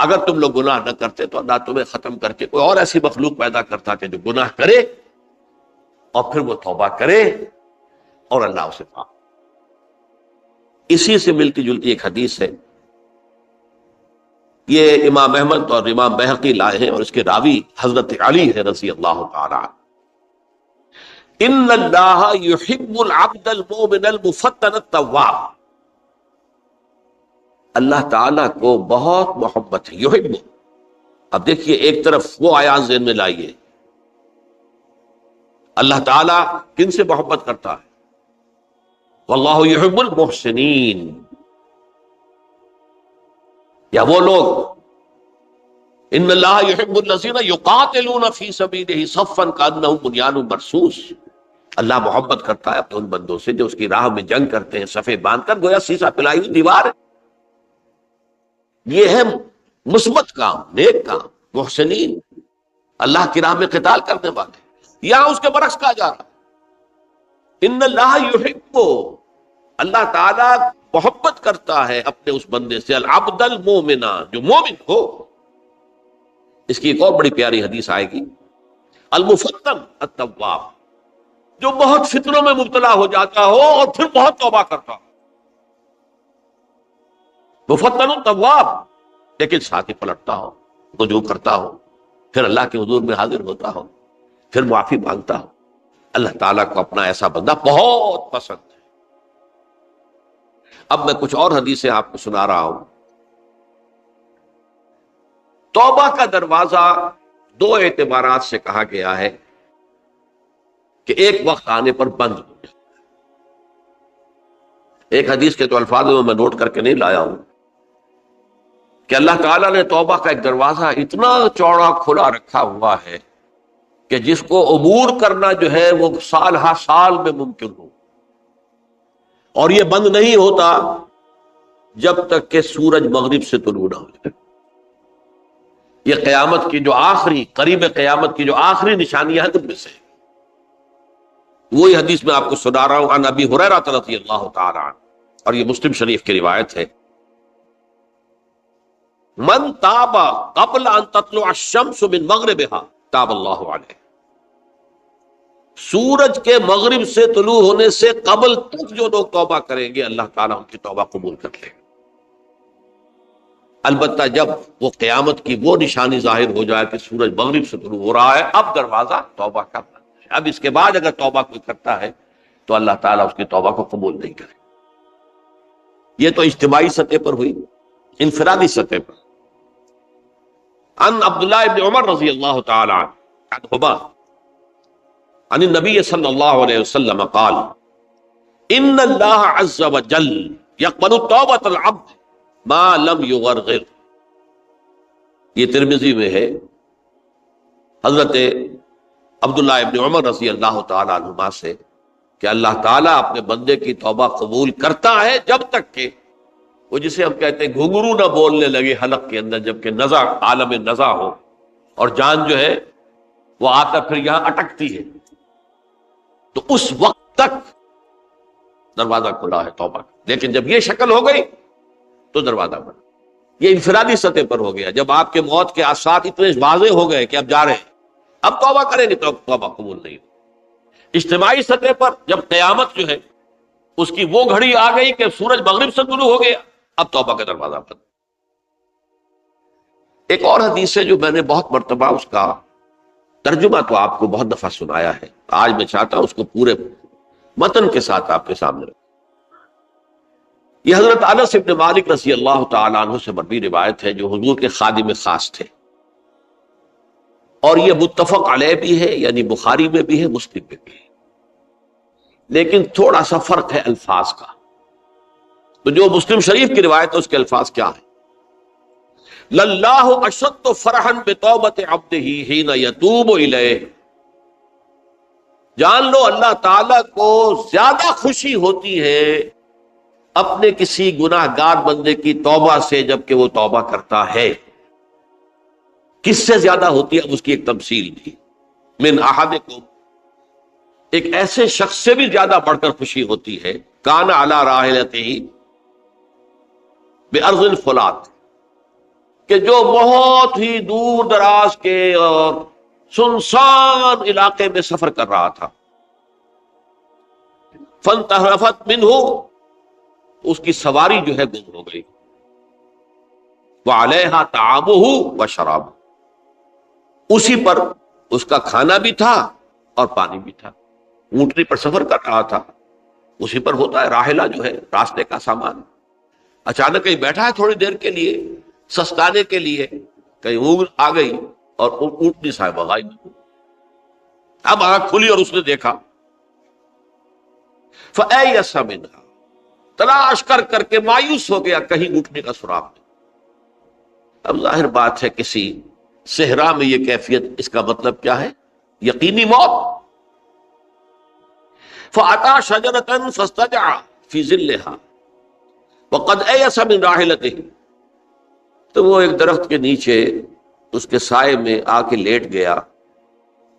اگر تم لوگ گناہ نہ کرتے تو اللہ تمہیں ختم کر کے کوئی اور ایسی مخلوق پیدا کرتا کہ جو گناہ کرے اور پھر وہ توبہ کرے اور اللہ اسے معاف۔ اسی سے ملتی جلتی ایک حدیث ہے، یہ امام احمد اور امام بہقی لائے ہیں، اور اس کے راوی حضرت علی ہے رضی اللہ تعالی عنہ۔ ان اللہ یحب العبد المؤمن المفتن التواب، اللہ تعالیٰ کو بہت محبت ہے، یحب۔ اب دیکھیے ایک طرف وہ آیات ذہن میں لائیے، اللہ تعالیٰ کن سے محبت کرتا ہے؟ واللہ یحب المحسنین، یا وہ لوگ ان اللہ یحب الذین یقاتلون فی سبیلہ صفا کانہم بنیان مرصوص، اللہ محبت کرتا ہے اپنے ان بندوں سے جو اس کی راہ میں جنگ کرتے ہیں صفے باندھ کر، گویا سیسا پلائی ہوئی دیوار ہے۔ یہ ہے مثبت کام، نیک کام، محسنین، اللہ کی راہ میں قتال کرنے والے۔ یہاں اس کے برعکس کہا جا رہا ہے ان اللہ یحب، اللہ تعالیٰ محبت کرتا ہے اپنے اس بندے سے، العبد المومن، جو مومن ہو۔ اس کی ایک اور بڑی پیاری حدیث آئے گی، المفتن التواب، جو بہت فتنوں میں مبتلا ہو جاتا ہو اور پھر بہت توبہ کرتا ہو، مفتن التواب، لیکن ساتھ ہی پلٹتا ہو، رجوع کرتا ہو، پھر اللہ کے حضور میں حاضر ہوتا ہو، پھر معافی مانگتا ہو۔ اللہ تعالیٰ کو اپنا ایسا بندہ بہت پسند ہے۔ اب میں کچھ اور حدیثیں آپ کو سنا رہا ہوں۔ توبہ کا دروازہ دو اعتبارات سے کہا گیا ہے کہ ایک وقت آنے پر بند ہو جائے۔ ایک حدیث کے تو الفاظ میں نوٹ کر کے نہیں لایا ہوں کہ اللہ تعالیٰ نے توبہ کا ایک دروازہ اتنا چوڑا کھلا رکھا ہوا ہے کہ جس کو عبور کرنا جو ہے وہ سال ہا سال میں ممکن ہو، اور یہ بند نہیں ہوتا جب تک کہ سورج مغرب سے طلوع نہ ہو جائے۔ یہ قیامت کی جو آخری، قریب قیامت کی جو آخری نشانیاں ہیں ان میں سے وہی حدیث میں آپ کو سنا رہا ہوں، عن ابی ہریرہ رضی اللہ تعالی عنہ، اور یہ مسلم شریف کی روایت ہے۔ من تاب قبل ان تطلع الشمس من مغربها تاب اللہ علیہ، سورج کے مغرب سے طلوع ہونے سے قبل تک جو لوگ توبہ کریں گے اللہ تعالیٰ ان کی توبہ قبول کر لے گا۔ البتہ جب وہ قیامت کی وہ نشانی ظاہر ہو جائے کہ سورج مغرب سے طلوع ہو رہا ہے، اب دروازہ توبہ کا بند ہے۔ اب اس کے بعد اگر توبہ کوئی کرتا ہے تو اللہ تعالیٰ اس کی توبہ کو قبول نہیں کرے۔ یہ تو اجتماعی سطح پر ہوئی۔ انفرادی سطح پر ان عبداللہ ابن عمر رضی اللہ تعالی عنہما عن النبی صلی اللہ علیہ وسلم قال ان اللہ عز وجل یقبل توبۃ العبد ما لم یغرغر۔ یہ ترمذی میں ہے، حضرت عبداللہ ابن عمر رضی اللہ تعالی عنہما سے کہ اللہ تعالیٰ اپنے بندے کی توبہ قبول کرتا ہے جب تک کہ وہ جسے ہم کہتے ہیں گھنگرو نہ بولنے لگے حلق کے اندر، جبکہ نزع عالم نزع ہو اور جان جو ہے وہ آ کر پھر یہاں اٹکتی ہے، تو اس وقت تک دروازہ کھلا ہے توبہ کا۔ لیکن جب یہ شکل ہو گئی تو دروازہ بند۔ یہ انفرادی سطح پر ہو گیا، جب آپ کے موت کے آثار اتنے واضح ہو گئے کہ اب جا رہے ہیں، اب توبہ کریں گے تو توبہ قبول نہیں ہو۔ اجتماعی سطح پر جب قیامت جو ہے اس کی وہ گھڑی آ گئی کہ سورج مغرب سے طلوع ہو گیا، اب توبہ کا دروازہ بند۔ ایک اور حدیث ہے جو میں نے بہت مرتبہ اس کا ترجمہ تو آپ کو بہت دفعہ سنایا ہے، آج میں چاہتا ہوں اس کو پورے متن کے ساتھ آپ کے سامنے رکھوں۔ یہ حضرت انس بن مالک رضی اللہ تعالیٰ عنہ سے مروی روایت ہے، جو حضور کے خادم خاص تھے، اور یہ متفق علیہ بھی ہے، یعنی بخاری میں بھی ہے، مسلم میں بھی ہے، لیکن تھوڑا سا فرق ہے الفاظ کا۔ تو جو مسلم شریف کی روایت ہے اس کے الفاظ کیا ہیں؟ للہ اشد فرحا بتوبۃ عبدہ حین یتوب الیہ۔ جان لو اللہ تعالیٰ کو زیادہ خوشی ہوتی ہے اپنے کسی گناہ گار بندے کی توبہ سے جبکہ وہ توبہ کرتا ہے۔ کس سے زیادہ ہوتی ہے؟ اس کی ایک تمثیل تھی، من احدکم، ایک ایسے شخص سے بھی زیادہ بڑھ کر خوشی ہوتی ہے، کان علی راحلتہ بارض الفلات، کہ جو بہت ہی دور دراز کے اور سنسان علاقے میں سفر کر رہا تھا، فانتحرفت منہ، اس کی سواری جو ہے گم ہو گئی، وعلیہا طعامہ وشرابہ، اسی پر اس کا کھانا بھی تھا اور پانی بھی تھا۔ اونٹنی پر سفر کر رہا تھا، اسی پر ہوتا ہے راحلہ جو ہے راستے کا سامان۔ اچانک کہیں بیٹھا ہے تھوڑی دیر کے لیے سستانے کے لیے، کہیں اونگ آ گئی اور اونٹنی صاحبہ غائب۔ اب آنکھ کھلی اور اس نے دیکھا، فَأَيَّسَ مِنْهَا، تلاش کر کر کے مایوس ہو گیا، کہیں اونٹنی کا سراغ نہیں۔ اب ظاہر بات ہے کسی صحرا میں یہ کیفیت، اس کا مطلب کیا ہے؟ یقینی موت۔ فَأَتَى شَجَرَةً فَاسْتَجَعَ فِي ظِلِّهَا وَقَدْ أَيَسَ مِنْ رَاحِلَتِهِ، تو وہ ایک درخت کے نیچے اس کے سائے میں آ کے لیٹ گیا،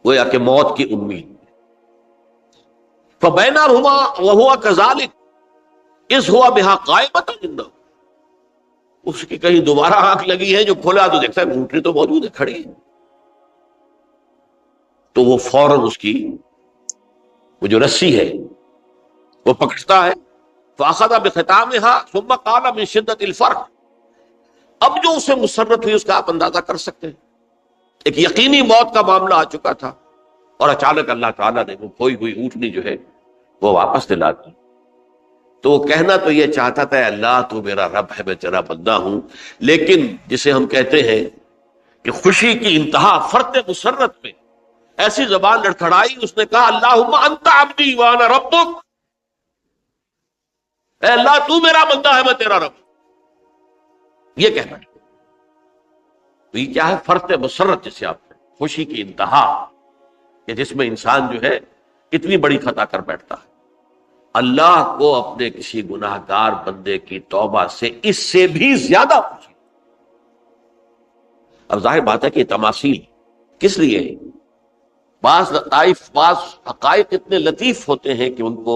گویا کہ موت کی امید۔ فَبَيْنَهُمَا وَهُوَ كَذَلِكَ إِذْ هُوَ بِهَا قَائِمَةٌ عِنْدَهُ، اس کی کہیں دوبارہ آنکھ لگی ہے، جو کھولا تو دیکھتا ہے اونٹنی تو موجود ہے، کھڑی ہے، تو وہ فوراً اس کی وہ جو رسی ہے وہ پکڑتا ہے، فَأَخَذَ بِخِتَامِهَا ثُمَّ قَالَ مِنْ شِدَّةِ الْفَرْحِ، اب جو اسے مسرت ہوئی اس کا آپ اندازہ کر سکتے ہیں۔ ایک یقینی موت کا معاملہ آ چکا تھا اور اچانک اللہ تعالیٰ نے وہ کھوئی ہوئی اونٹنی جو ہے وہ واپس دلا دی۔ تو وہ کہنا تو یہ چاہتا تھا، اللہ تو میرا رب ہے، میں تیرا بندہ ہوں، لیکن جسے ہم کہتے ہیں کہ خوشی کی انتہا فرط مسرت میں ایسی زبان لڑکھڑائی، اس نے کہا اللہم انت عبدی وانا ربک، اے اللہ تو میرا بندہ ہے، میں تیرا رب۔ یہ کہنا ہے تو یہ کیا ہے؟ فرط مسرت، جسے آپ خوشی کی انتہا، کہ جس میں انسان جو ہے اتنی بڑی خطا کر بیٹھتا ہے۔ اللہ کو اپنے کسی گناہ گار بندے کی توبہ سے اس سے بھی زیادہ خوشی۔ اب ظاہر بات ہے کہ تماثیل کس لیے؟ بعض لطائف، بعض حقائق اتنے لطیف ہوتے ہیں کہ ان کو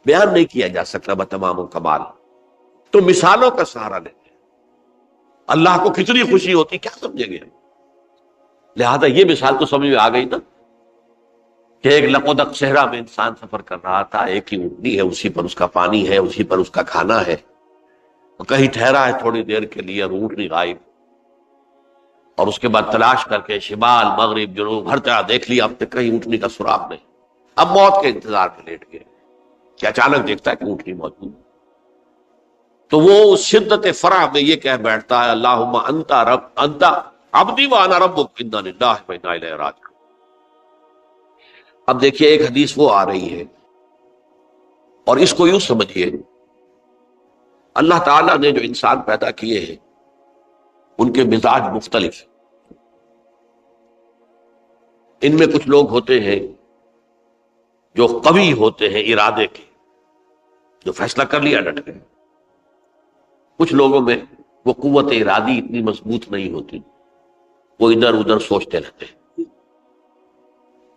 بیان نہیں کیا جا سکتا بتمام کمال، تو مثالوں کا سہارا لیتے ہیں۔ اللہ کو کتنی خوشی ہوتی، کیا سمجھیں گے؟ لہذا یہ مثال تو سمجھ میں آ گئی نا کہ ایک لقودق صحرا میں انسان سفر کر رہا تھا، ایک ہی اونٹنی ہے، اسی پر اس کا پانی ہے، اسی پر اس کا کھانا ہے، کہیں ٹھہرا ہے تھوڑی دیر کے لیے، اونٹنی غائب، اور اس کے بعد تلاش کر کے شمال مغرب جنوب ہر طرح دیکھ لیا، اب تک کہیں اونٹنی کا سراغ نہیں، اب موت کے انتظار میں لیٹ گئے کہ اچانک دیکھتا ہے کہ اونٹنی موجود ہے۔ تو وہ شدت فرح میں یہ کہہ بیٹھتا ہے اللہم انت رب انت عبدی وانا ربک انا للہ و انا الیہ راجعون۔ اب دیکھیے ایک حدیث وہ آ رہی ہے، اور اس کو یوں سمجھیے، اللہ تعالیٰ نے جو انسان پیدا کیے ہیں ان کے مزاج مختلف ہیں۔ ان میں کچھ لوگ ہوتے ہیں جو قوی ہوتے ہیں ارادے کے، جو فیصلہ کر لیا ڈٹ گئے۔ کچھ لوگوں میں وہ قوت ارادی اتنی مضبوط نہیں ہوتی، وہ ادھر ادھر سوچتے رہتے ہیں۔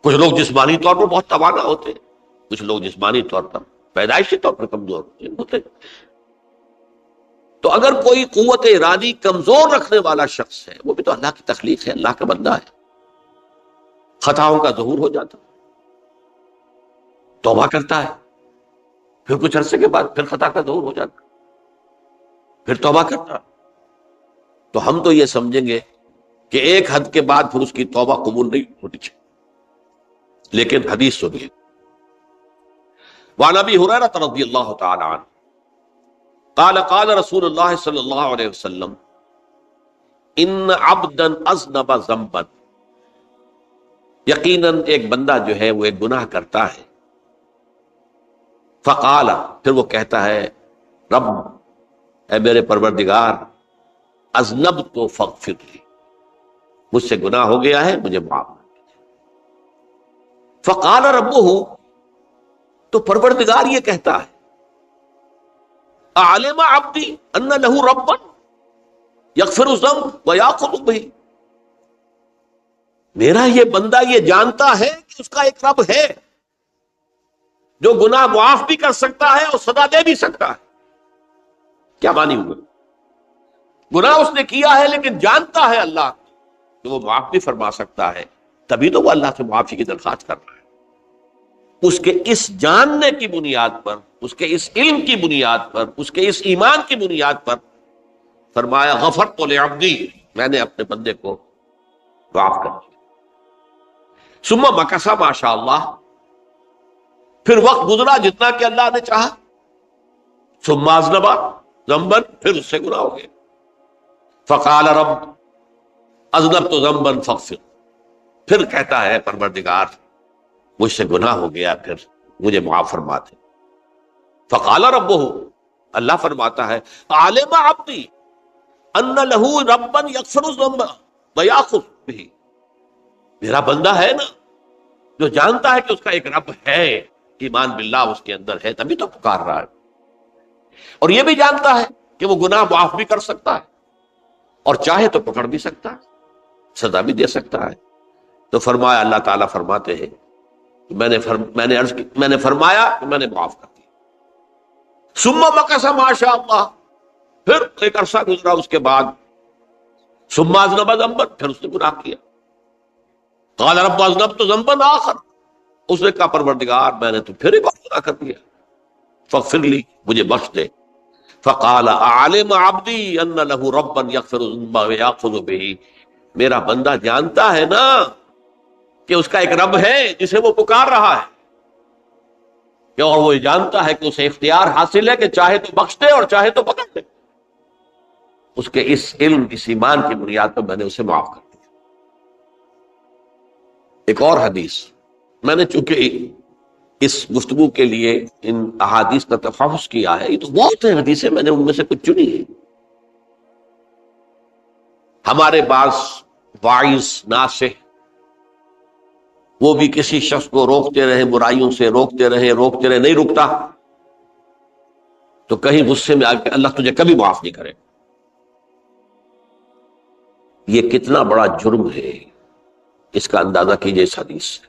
کچھ لوگ جسمانی طور پر بہت توانا ہوتے ہیں، کچھ لوگ جسمانی طور پر پیدائشی طور پر کمزور ہوتے ہیں۔ تو اگر کوئی قوت ارادی کمزور رکھنے والا شخص ہے، وہ بھی تو اللہ کی تخلیق ہے، اللہ کا بندہ ہے، خطاؤں کا ظہور ہو جاتا، توبہ کرتا ہے، پھر کچھ عرصے کے بعد پھر خطا کا ظہور ہو جاتا، پھر توبہ کرتا، تو ہم تو یہ سمجھیں گے کہ ایک حد کے بعد پھر اس کی توبہ قبول نہیں ہوتی چاہیے۔ لیکن حدیث سنیے، وعن ابی ہریرہ رضی اللہ تعالی عنہ قال قال رسول اللہ صلی اللہ علیہ وسلم ان عبدا اذنب ذنبا، یقیناً ایک بندہ جو ہے وہ ایک گناہ کرتا ہے، فقال، پھر وہ کہتا ہے رب، اے میرے پروردگار، اذنبت فاغفر لی، مجھ سے گناہ ہو گیا ہے، مجھے معاف کر دیجیے۔ فقال ربہ، تو پروردگار یہ کہتا ہے اعلم عبدی ان لہ ربا یغفر الذنب ویاخذ بہ، میرا یہ بندہ یہ جانتا ہے کہ اس کا ایک رب ہے جو گناہ معاف بھی کر سکتا ہے اور سزا دے بھی سکتا ہے۔ کیا معنی ہوئے؟ گناہ اس نے کیا ہے لیکن جانتا ہے اللہ کہ وہ معاف بھی فرما سکتا ہے، تبھی تو وہ اللہ سے معافی کی درخواست کر رہا ہے۔ اس کے اس جاننے کی بنیاد پر، اس کے اس علم کی بنیاد پر، اس کے اس ایمان کی بنیاد پر فرمایا غفرت لعبدی، میں نے اپنے بندے کو معاف کر دیا۔ ثم مکث ما شاء اللہ، پھر وقت گزرا جتنا کہ اللہ نے چاہا، ثم اذنب ذنبا، پھر اس سے گناہ ہو گیا، فقال رب اذنبت ذنبا فاغفر، پھر کہتا ہے پروردگار مجھ سے گناہ ہو گیا، پھر مجھے معاف فرما دے۔ فقال ربہ، اللہ فرماتا ہے عالم عبدی ان لہ ربا یغفر الذنب ویاخذ بہ، میرا بندہ ہے نا جو جانتا ہے کہ اس کا ایک رب ہے، ایمان باللہ اس کے اندر ہے، تبھی تو پکار رہا ہے، اور یہ بھی جانتا ہے کہ وہ گناہ معاف بھی کر سکتا ہے، اور چاہے تو پکڑ بھی سکتا ہے، سزا بھی دے سکتا ہے۔ تو فرمایا، اللہ تعالیٰ فرماتے ہیں میں نے فرمایا کہ میں نے معاف کر دیا۔ ثم مکث ما شاء اللہ، پھر ایک عرصہ گزرا اس کے بعد، ثم اذنب ذنبا، پھر اس نے گناہ کیا، قال رب اذنبت ذنبا آخر، اس نے کہا پروردگار میں نے تو پھر ایک اور گناہ کر دیا، فاغفر لی، مجھے بخش دے۔ فقال اعلم عبدی ان لہ ربا یغفر الذنب ویاخذ بہ، میرا بندہ جانتا ہے نا کہ اس کا ایک رب ہے جسے وہ پکار رہا ہے، اور وہ جانتا ہے کہ اسے اختیار حاصل ہے کہ چاہے تو بخش دے اور چاہے تو پکڑ دے۔ اس کے اس علم، اس ایمان کی بنیاد پر میں نے اسے معاف کر دیا۔ ایک اور حدیث، میں نے چونکہ اس گفتگو کے لیے ان احادیث کا تفحص کیا ہے، یہ تو بہت ہیں حدیثیں، میں نے ان میں سے کچھ چنی ہے۔ ہمارے بعض واعظ ناصح وہ بھی کسی شخص کو روکتے رہے، برائیوں سے روکتے رہے، نہیں رکتا، تو کہیں غصے میں آ کے اللہ تجھے کبھی معاف نہیں کرے۔ یہ کتنا بڑا جرم ہے، اس کا اندازہ کیجئے اس حدیث سے۔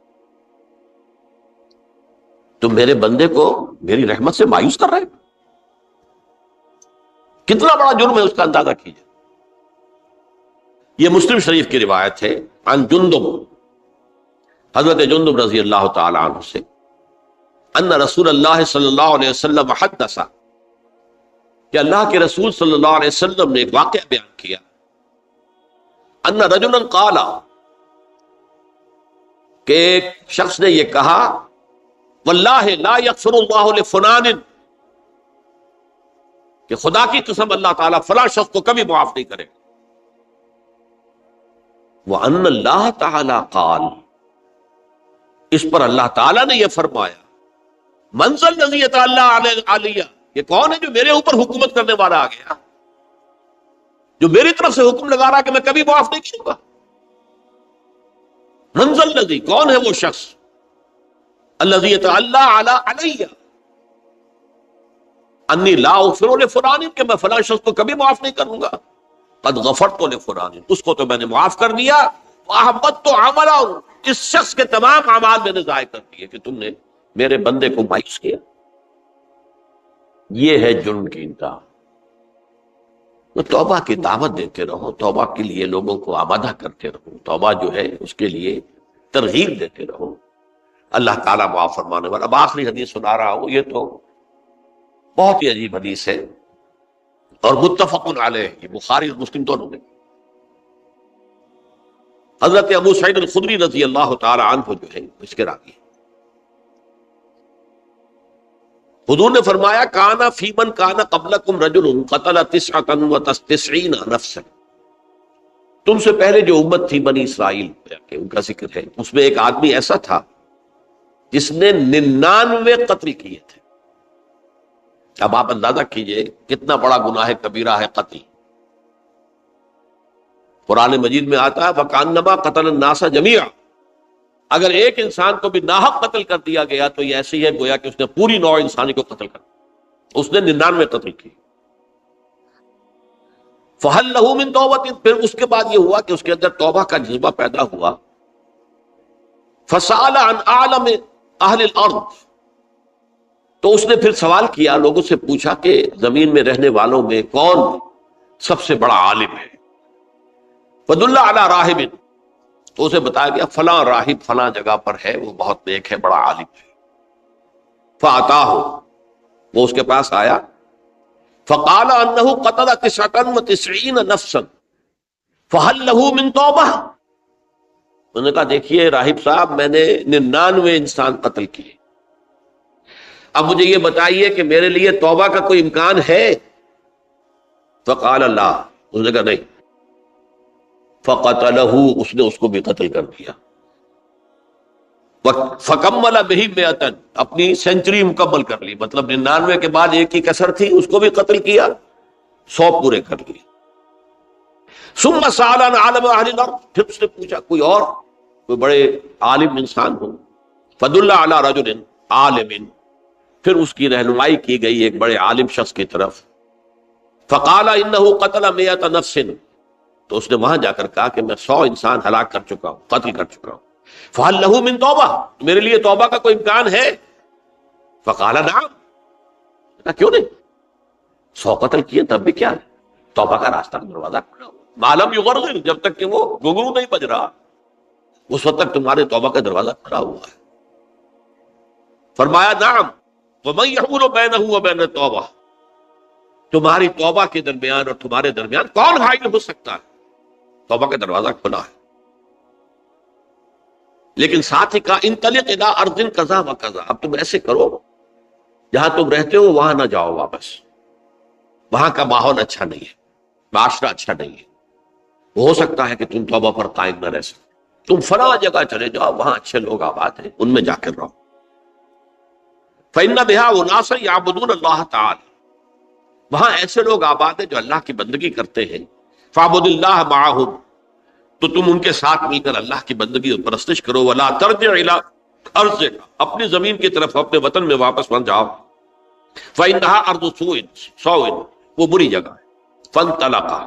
تم میرے بندے کو میری رحمت سے مایوس کر رہے، کتنا بڑا جرم ہے، اس کا اندازہ کیجئے۔ یہ مسلم شریف کی روایت ہے عن جندب، حضرت جندب رضی اللہ تعالی عنہ سے، ان رسول اللہ صلی اللہ علیہ وسلم حدث، کہ اللہ کے رسول صلی اللہ علیہ وسلم نے ایک واقعہ بیان کیا، ان رجلا قال، کہ ایک شخص نے یہ کہا، واللہ لا یغفر اللہ لفلان، کہ خدا کی قسم اللہ تعالیٰ فلاں شخص کو کبھی معاف نہیں کرے، وَأَنَّ اللَّهَ تَعَالَى قَالَ، اس پر اللہ تعالیٰ نے یہ فرمایا، مَنْ ذَا الَّذِي يَتَعَالَّىٰ عَلَيَّ، یہ کون ہے جو میرے اوپر حکومت کرنے والا آ گیا، جو میری طرف سے حکم لگا رہا کہ میں کبھی معاف نہیں کروں گا۔ مَنْ ذَا الَّذِي، کون ہے وہ شخص، الَّذِي يَتَعَالَّىٰ عَلَيَّ انی لا اغفر لفلان، کہ میں فلاں شخص کو کبھی معاف نہیں کروں گا، قد غفرت لفلان، اس کو تو میں نے معاف کر دیا، وَأَحْبَطْتُ عَمَلَهُ، اس شخص کے تمام اعمال میں نے ضائع کر دیے کہ تم نے میرے بندے کو مایوس کیا۔ یہ ہے جرم کی انتہا۔ تو توبہ کی دعوت دیتے رہو، توبہ کے لیے لوگوں کو آمادہ کرتے رہو، توبہ جو ہے اس کے لیے ترغیب دیتے رہو، اللہ تعالیٰ معاف فرمانے والا۔ اب آخری حدیث سنا رہا ہوں، یہ تو بہت ہی عجیب حدیث ہے اور متفق علیہ، یہ بخاری اور مسلم دونوں نے۔ حضرت ابو سعید الخدری رضی اللہ تعالی عنہ جو ہے اس کے راوی، حضور نے فرمایا، کانا فی من کانا قبلکم رجل قتل 99 نفسا، تم سے پہلے جو امت تھی بنی اسرائیل، ان کا ذکر ہے، اس میں ایک آدمی ایسا تھا جس نے 99 قتل کیے تھے۔ اب آپ اندازہ کیجئے کتنا بڑا گناہ کبیرہ ہے قتل۔ قرآن مجید میں آتا ہے فَكَأَنَّمَا قَتَلَ النَّاسَ جَمِيعًا، اگر ایک انسان کو بھی ناحق قتل کر دیا گیا تو یہ ایسی ہے گویا کہ اس نے پوری نوع انسانی کو قتل کر دیا، اس نے 99 قتل کی۔ فَهَلْ لَهُ مِن تَوْبَةٍ، پھر اس کے بعد یہ ہوا کہ اس کے اندر توبہ کا جذبہ پیدا ہوا۔ فَسَأَلَ عَنْ أَعْلَمِ أَهْلِ الْأَرْضِ، تو اس نے پھر سوال کیا، لوگوں سے پوچھا کہ زمین میں رہنے والوں میں کون سب سے بڑا عالم ہے۔ فَدُلَّ عَلَىٰ رَاهِبٍ، تو اسے بتایا گیا فلاں راہب فلاں جگہ پر ہے، وہ بہت نیک ہے، بڑا عالم ہے۔ فَأَتَاهُ، وہ اس کے پاس آیا، فَقَالَ أَنَّهُ قَتَلَ 99 نَفْسًا فَهَلْ لَهُ مِن تَوْبَةٍ، انہوں نے کہا دیکھیے راہب صاحب، میں نے 99 انسان قتل کیے، اب مجھے یہ بتائیے کہ میرے لیے توبہ کا کوئی امکان ہے؟ فقال اللہ، اس نے کہا نہیں۔ فقتلہ، اس نے اس کو بھی قتل کر دیا۔ فکمل بہ 100، اپنی سینچری مکمل کر لی، مطلب 99 کے بعد ایک ہی کسر تھی، اس کو بھی قتل کیا، 100 پورے کر لیے۔ ثم سأل عن عالم اہل الارض، پھر اس نے پوچھا کوئی اور، کوئی بڑے عالم انسان ہو۔ فدل علی رجل عالم، پھر اس کی رہنمائی کی گئی ایک بڑے عالم شخص کی طرف۔ فقال انہ قتل 100 نفس، تو اس نے وہاں جا کر کہا کہ میں 100 انسان ہلاک کر چکا ہوں، قتل کر چکا ہوں۔ فہل لہ من توبہ، میرے لیے توبہ کا کوئی امکان ہے؟ فقال نعم، کیوں نہیں، 100 قتل کیے تب بھی کیا ہے، توبہ کا راستہ دروازہ کھلا ہوا، معلوم یغرغر، جب تک کہ وہ گھنگرو نہیں بج رہا اس وقت تک تمہارے توبہ کا دروازہ کھلا ہوا ہے۔ فرمایا نعم، وَمَن يَحُولُ بَيْنَهُ وَبَيْنَ التَّوْبَةِ، تمہاری توبہ کے درمیان اور تمہارے درمیان کون حائل ہو سکتا ہے، توبہ کا دروازہ کھلا ہے۔ لیکن ساتھ ہی کہا انطلق الی ارض کذا و کذا، اب تم ایسے کرو، جہاں تم رہتے ہو وہاں نہ جاؤ واپس، وہاں کا ماحول اچھا نہیں ہے، معاشرہ اچھا نہیں ہے، ہو سکتا ہے کہ تم توبہ پر قائم نہ رہ سکو، تم فلاں جگہ چلے جاؤ، وہاں اچھے لوگ آباد ہیں، ان میں جا کر رہو۔ فإن بها أناسا يعبدون اللہ تعالی، وہاں ایسے لوگ آباد ہیں جو اللہ کی بندگی کرتے ہیں۔ فاعبد اللہ معهم، تو تم ان کے ساتھ مل کر اللہ کی بندگی اور پرستش کرو۔ ولا ترجع الى ارضک، اپنی زمین کی طرف اپنے وطن میں واپس مت جاؤ۔ فإنها ارض سوء، وہ بری جگہ ہے۔ فانطلقا،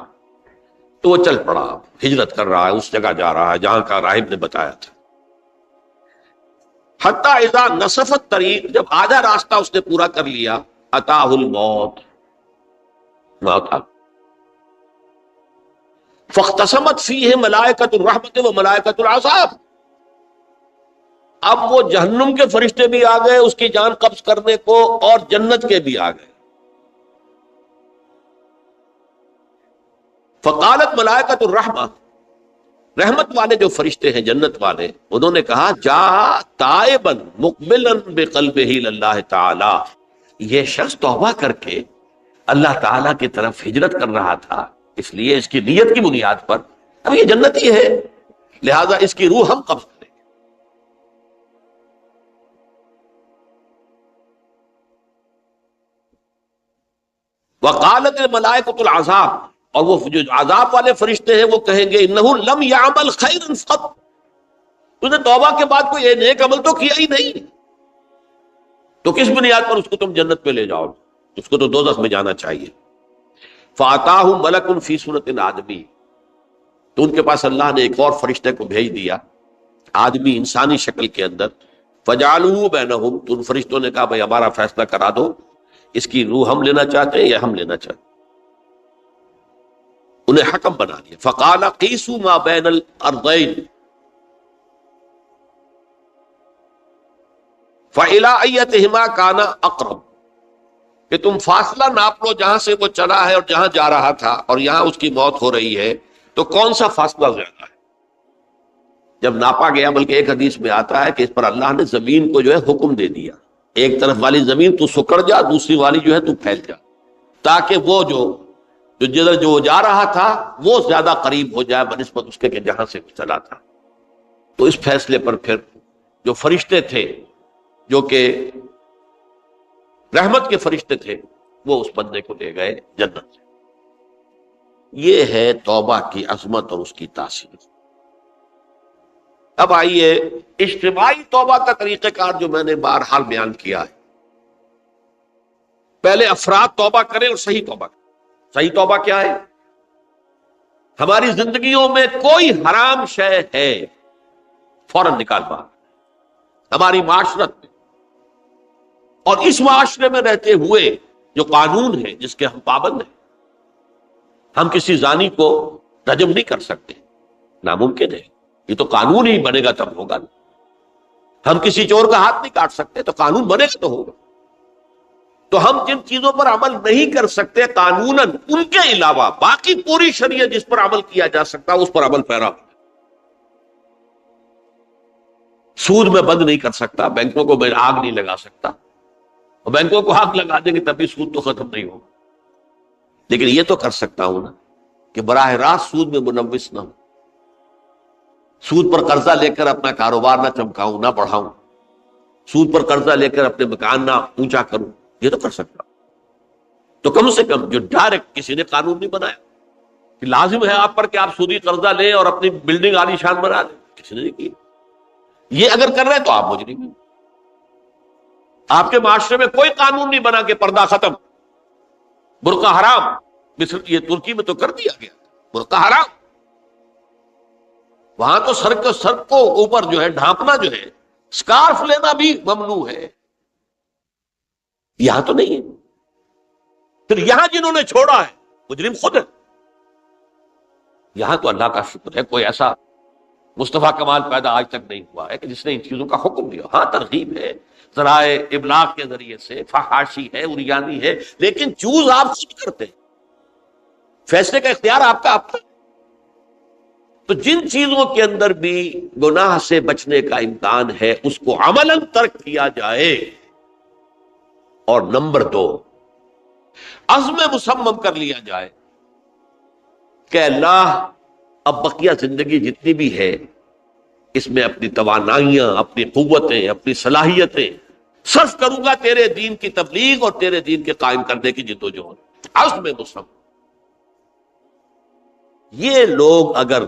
تو وہ چل پڑا، ہجرت کر رہا ہے، اس جگہ جا رہا ہے جہاں کا راہب نے بتایا تھا۔ حتی اذا نصف الطریق، جب آدھا راستہ اس نے پورا کر لیا، اتاہ الموت، موت آ، فاختصمت فیہ ملائکۃ الرحمت و ملائکۃ العذاب. اب وہ جہنم کے فرشتے بھی آ گئے اس کی جان قبض کرنے کو، اور جنت کے بھی آ گئے. فقالت ملائکۃ الرحمہ، رحمت والے جو فرشتے ہیں جنت والے، انہوں نے کہا جا تائبا مقبلا بقلبہ اللہ تعالی، یہ شخص توبہ کر کے اللہ تعالیٰ کی طرف ہجرت کر رہا تھا، اس لیے اس کی نیت کی بنیاد پر اب یہ جنتی ہے، لہذا اس کی روح ہم قبض کریں. وقالت الملائکۃ العذاب، اور وہ جو عذاب والے فرشتے ہیں وہ کہیں گے انہ لم یعمل خیرا قط، تو نے توبہ کے بعد کوئی نیک عمل تو کیا ہی نہیں، تو کس بنیاد پر اس کو تم جنت میں لے جاؤ، اس کو تو دوزخ میں جانا چاہیے. فاتاہ ملک فی صورت آدمی، تو ان کے پاس اللہ نے ایک اور فرشتے کو بھیج دیا آدمی انسانی شکل کے اندر. فجعلوا بینہم، تو ان فرشتوں نے کہا بھائی ہمارا فیصلہ کرا دو، اس کی روح ہم لینا چاہتے ہیں یا ہم لینا چاہتے ہیں. انہیں حکم بنا دیا. فقال قیسوا ما بین الارضین فإلی ایتہما کان اقرب، کہ تم فاصلہ ناپ لو جہاں سے وہ چلا ہے اور جہاں جا رہا تھا اور یہاں اس کی موت ہو رہی ہے، تو کون سا فاصلہ زیادہ ہے. جب ناپا گیا، بلکہ ایک حدیث میں آتا ہے کہ اس پر اللہ نے زمین کو جو ہے حکم دے دیا، ایک طرف والی زمین تو سکڑ جا، دوسری والی جو ہے تو پھیل جا، تاکہ وہ جو جدھر جو جا رہا تھا وہ زیادہ قریب ہو جائے بنسبت اس کے کہ جہاں سے چلا تھا. تو اس فیصلے پر پھر جو فرشتے تھے جو کہ رحمت کے فرشتے تھے وہ اس بندے کو لے گئے جنت سے. یہ ہے توبہ کی عظمت اور اس کی تاثیر. اب آئیے اجتماعی توبہ کا طریقہ کار جو میں نے بہرحال بیان کیا ہے. پہلے افراد توبہ کریں اور صحیح توبہ کریں. صحیح توبہ کیا ہے؟ ہماری زندگیوں میں کوئی حرام شے ہے فوراً نکال باہر. ہماری معاشرت میں اور اس معاشرے میں رہتے ہوئے جو قانون ہے جس کے ہم پابند ہیں، ہم کسی زانی کو رجم نہیں کر سکتے، ناممکن ہے. یہ تو قانون ہی بنے گا تب ہوگا. ہم کسی چور کا ہاتھ نہیں کاٹ سکتے، تو قانون بنے گا تو ہوگا. تو ہم جن چیزوں پر عمل نہیں کر سکتے قانوناً، ان کے علاوہ باقی پوری شریعت جس پر عمل کیا جا سکتا اس پر عمل پیرا. سود میں بند نہیں کر سکتا، بینکوں کو میں آگ نہیں لگا سکتا، اور بینکوں کو آگ لگا دیں گے تبھی سود تو ختم نہیں ہوگا. لیکن یہ تو کر سکتا ہوں نا کہ براہ راست سود میں ملوث نہ ہوں، سود پر قرضہ لے کر اپنا کاروبار نہ چمکاؤں نہ بڑھاؤں، سود پر قرضہ لے کر اپنے مکان نہ اونچا کروں. یہ تو کر سکتا ہوں. تو کم سے کم جو ڈائریکٹ کسی نے قانون نہیں بنایا کہ لازم ہے آپ پر کہ آپ سودی قرضہ لیں اور اپنی بلڈنگ عالی شان بنا دیں، کسی نے نہیں کیا. یہ اگر کر رہے تو آپ مجرم ہیں. آپ کے معاشرے میں کوئی قانون نہیں بنا کہ پردہ ختم، برقع حرام. مصر یہ ترکی میں تو کر دیا گیا برقع حرام. وہاں تو سر کو اوپر جو ہے ڈھانپنا جو ہے، سکارف لینا بھی ممنوع ہے. یہاں تو نہیں ہے. پھر یہاں جنہوں نے چھوڑا ہے مجرم خود ہے. یہاں تو اللہ کا شکر ہے کوئی ایسا مصطفیٰ کمال پیدا آج تک نہیں ہوا ہے کہ جس نے ان چیزوں کا حکم دیا. ہاں ترغیب ہے ذرائع ابلاغ کے ذریعے سے، فحاشی ہے، اریانی ہے، لیکن چوز آپ خود کرتے ہیں، فیصلے کا اختیار آپ کا آپ کا. تو جن چیزوں کے اندر بھی گناہ سے بچنے کا امکان ہے اس کو عملاً ترک کیا جائے. اور نمبر 2، عزم مصمم کر لیا جائے کہ اللہ اب بقیہ زندگی جتنی بھی ہے اس میں اپنی توانائیاں، اپنی قوتیں، اپنی صلاحیتیں صرف کروں گا تیرے دین کی تبلیغ اور تیرے دین کے قائم کرنے کی جدوجہد. عزم مصمم. یہ لوگ اگر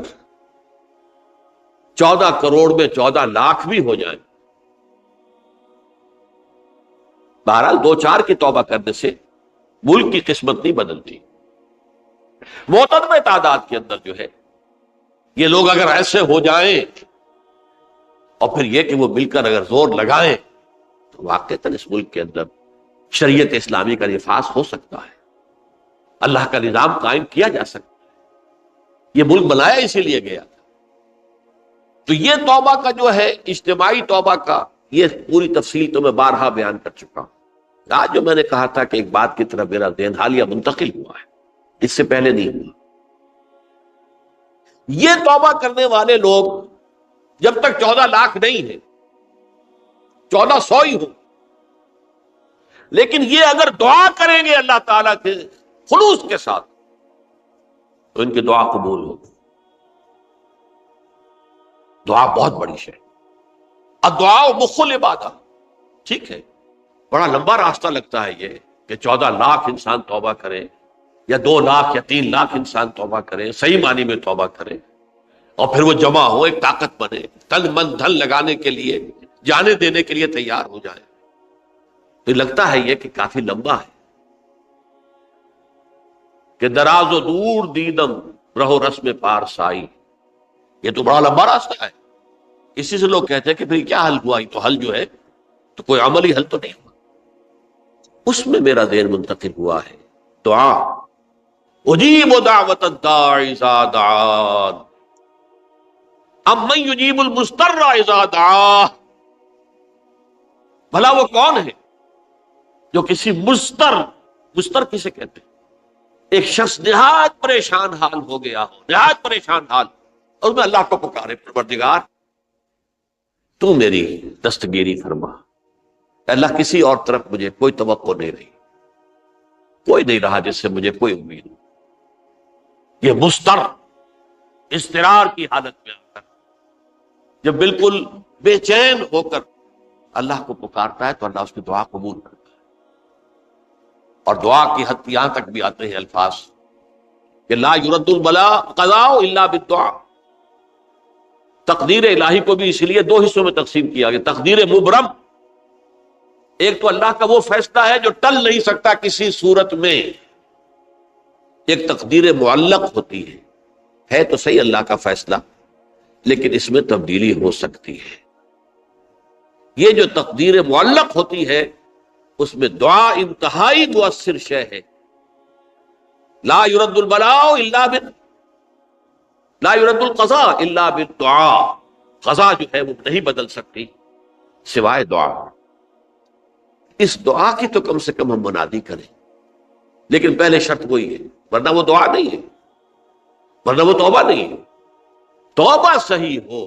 14 کروڑ میں 14 لاکھ بھی ہو جائیں، بہرحال 2-4 کی توبہ کرنے سے ملک کی قسمت نہیں بدلتی. معتدل تعداد کے اندر جو ہے یہ لوگ اگر ایسے ہو جائیں اور پھر یہ کہ وہ مل کر اگر زور لگائیں تو واقعتاً اس ملک کے اندر شریعت اسلامی کا نفاذ ہو سکتا ہے، اللہ کا نظام قائم کیا جا سکتا ہے. یہ ملک بنایا اسی لیے گیا تھا. تو یہ توبہ کا جو ہے اجتماعی توبہ کا یہ پوری تفصیل تو میں بارہا بیان کر چکا ہوں. آج جو میں نے کہا تھا کہ ایک بات کی طرف میرا ذہن حالیہ منتقل ہوا ہے، اس سے پہلے نہیں ہوا. یہ توبہ کرنے والے لوگ جب تک 14 لاکھ نہیں ہیں، 1400 ہی ہوں، لیکن یہ اگر دعا کریں گے اللہ تعالیٰ کے خلوص کے ساتھ تو ان کی دعا قبول ہوگی. دعا بہت بڑی شے. الدعاء مخ العبادہ. ٹھیک ہے، بڑا لمبا راستہ لگتا ہے یہ کہ 14 لاکھ انسان توبہ کرے یا 2 لاکھ یا 3 لاکھ انسان توبہ کرے، صحیح معنی میں توبہ کرے، اور پھر وہ جمع ہو، ایک طاقت بنے، تن من دھن لگانے کے لیے، جانے دینے کے لیے تیار ہو جائے. تو لگتا ہے یہ کہ کافی لمبا ہے کہ دراز و دور دیدم رہو رسم پارسائی. یہ تو بڑا لمبا راستہ ہے. اسی سے لوگ کہتے ہیں کہ پھر کیا حل ہوا؟ تو حل جو ہے تو کوئی عملی حل تو نہیں ہوا. اس میں میرا ذہن منتقل ہوا ہے دعا. اجیب دعوت الداعی اذا دعان امن یجیب المضطر اذا دعاہ. بھلا وہ کون ہے جو کسی مضطر کسے کہتے ہیں؟ ایک شخص نہایت پریشان حال ہو گیا ہو، نہایت پریشان حال، اور میں اللہ کو پکارے، پروردگار تو میری دستگیری فرما. اللہ کسی اور طرف مجھے کوئی توقع نہیں رہی، کوئی نہیں رہا جس سے مجھے کوئی امید. یہ مضطر اضطرار کی حالت میں آ کر جب بالکل بے چین ہو کر اللہ کو پکارتا ہے تو اللہ اس کی دعا قبول کرتا ہے. اور دعا کی حد یہاں تک بھی آتے ہیں الفاظ کہ لا یرد البلاء قضاء الا بالدعاء. تقدیر الہی کو بھی اس لیے 2 حصوں میں تقسیم کیا گیا. تقدیر مبرم، ایک تو اللہ کا وہ فیصلہ ہے جو ٹل نہیں سکتا کسی صورت میں. ایک تقدیر معلق ہوتی ہے تو صحیح اللہ کا فیصلہ، لیکن اس میں تبدیلی ہو سکتی ہے. یہ جو تقدیر معلق ہوتی ہے اس میں دعا انتہائی مؤثر شے ہے. لا يرد البلاء الا لا يرد القضاء الا بالدعاء. قضا جو ہے وہ نہیں بدل سکتی سوائے دعا. اس دعا کی تو کم سے کم ہم منادی کریں، لیکن پہلے شرط وہی ہے، ورنہ وہ دعا نہیں ہے، ورنہ وہ توبہ نہیں ہے. توبہ صحیح ہو،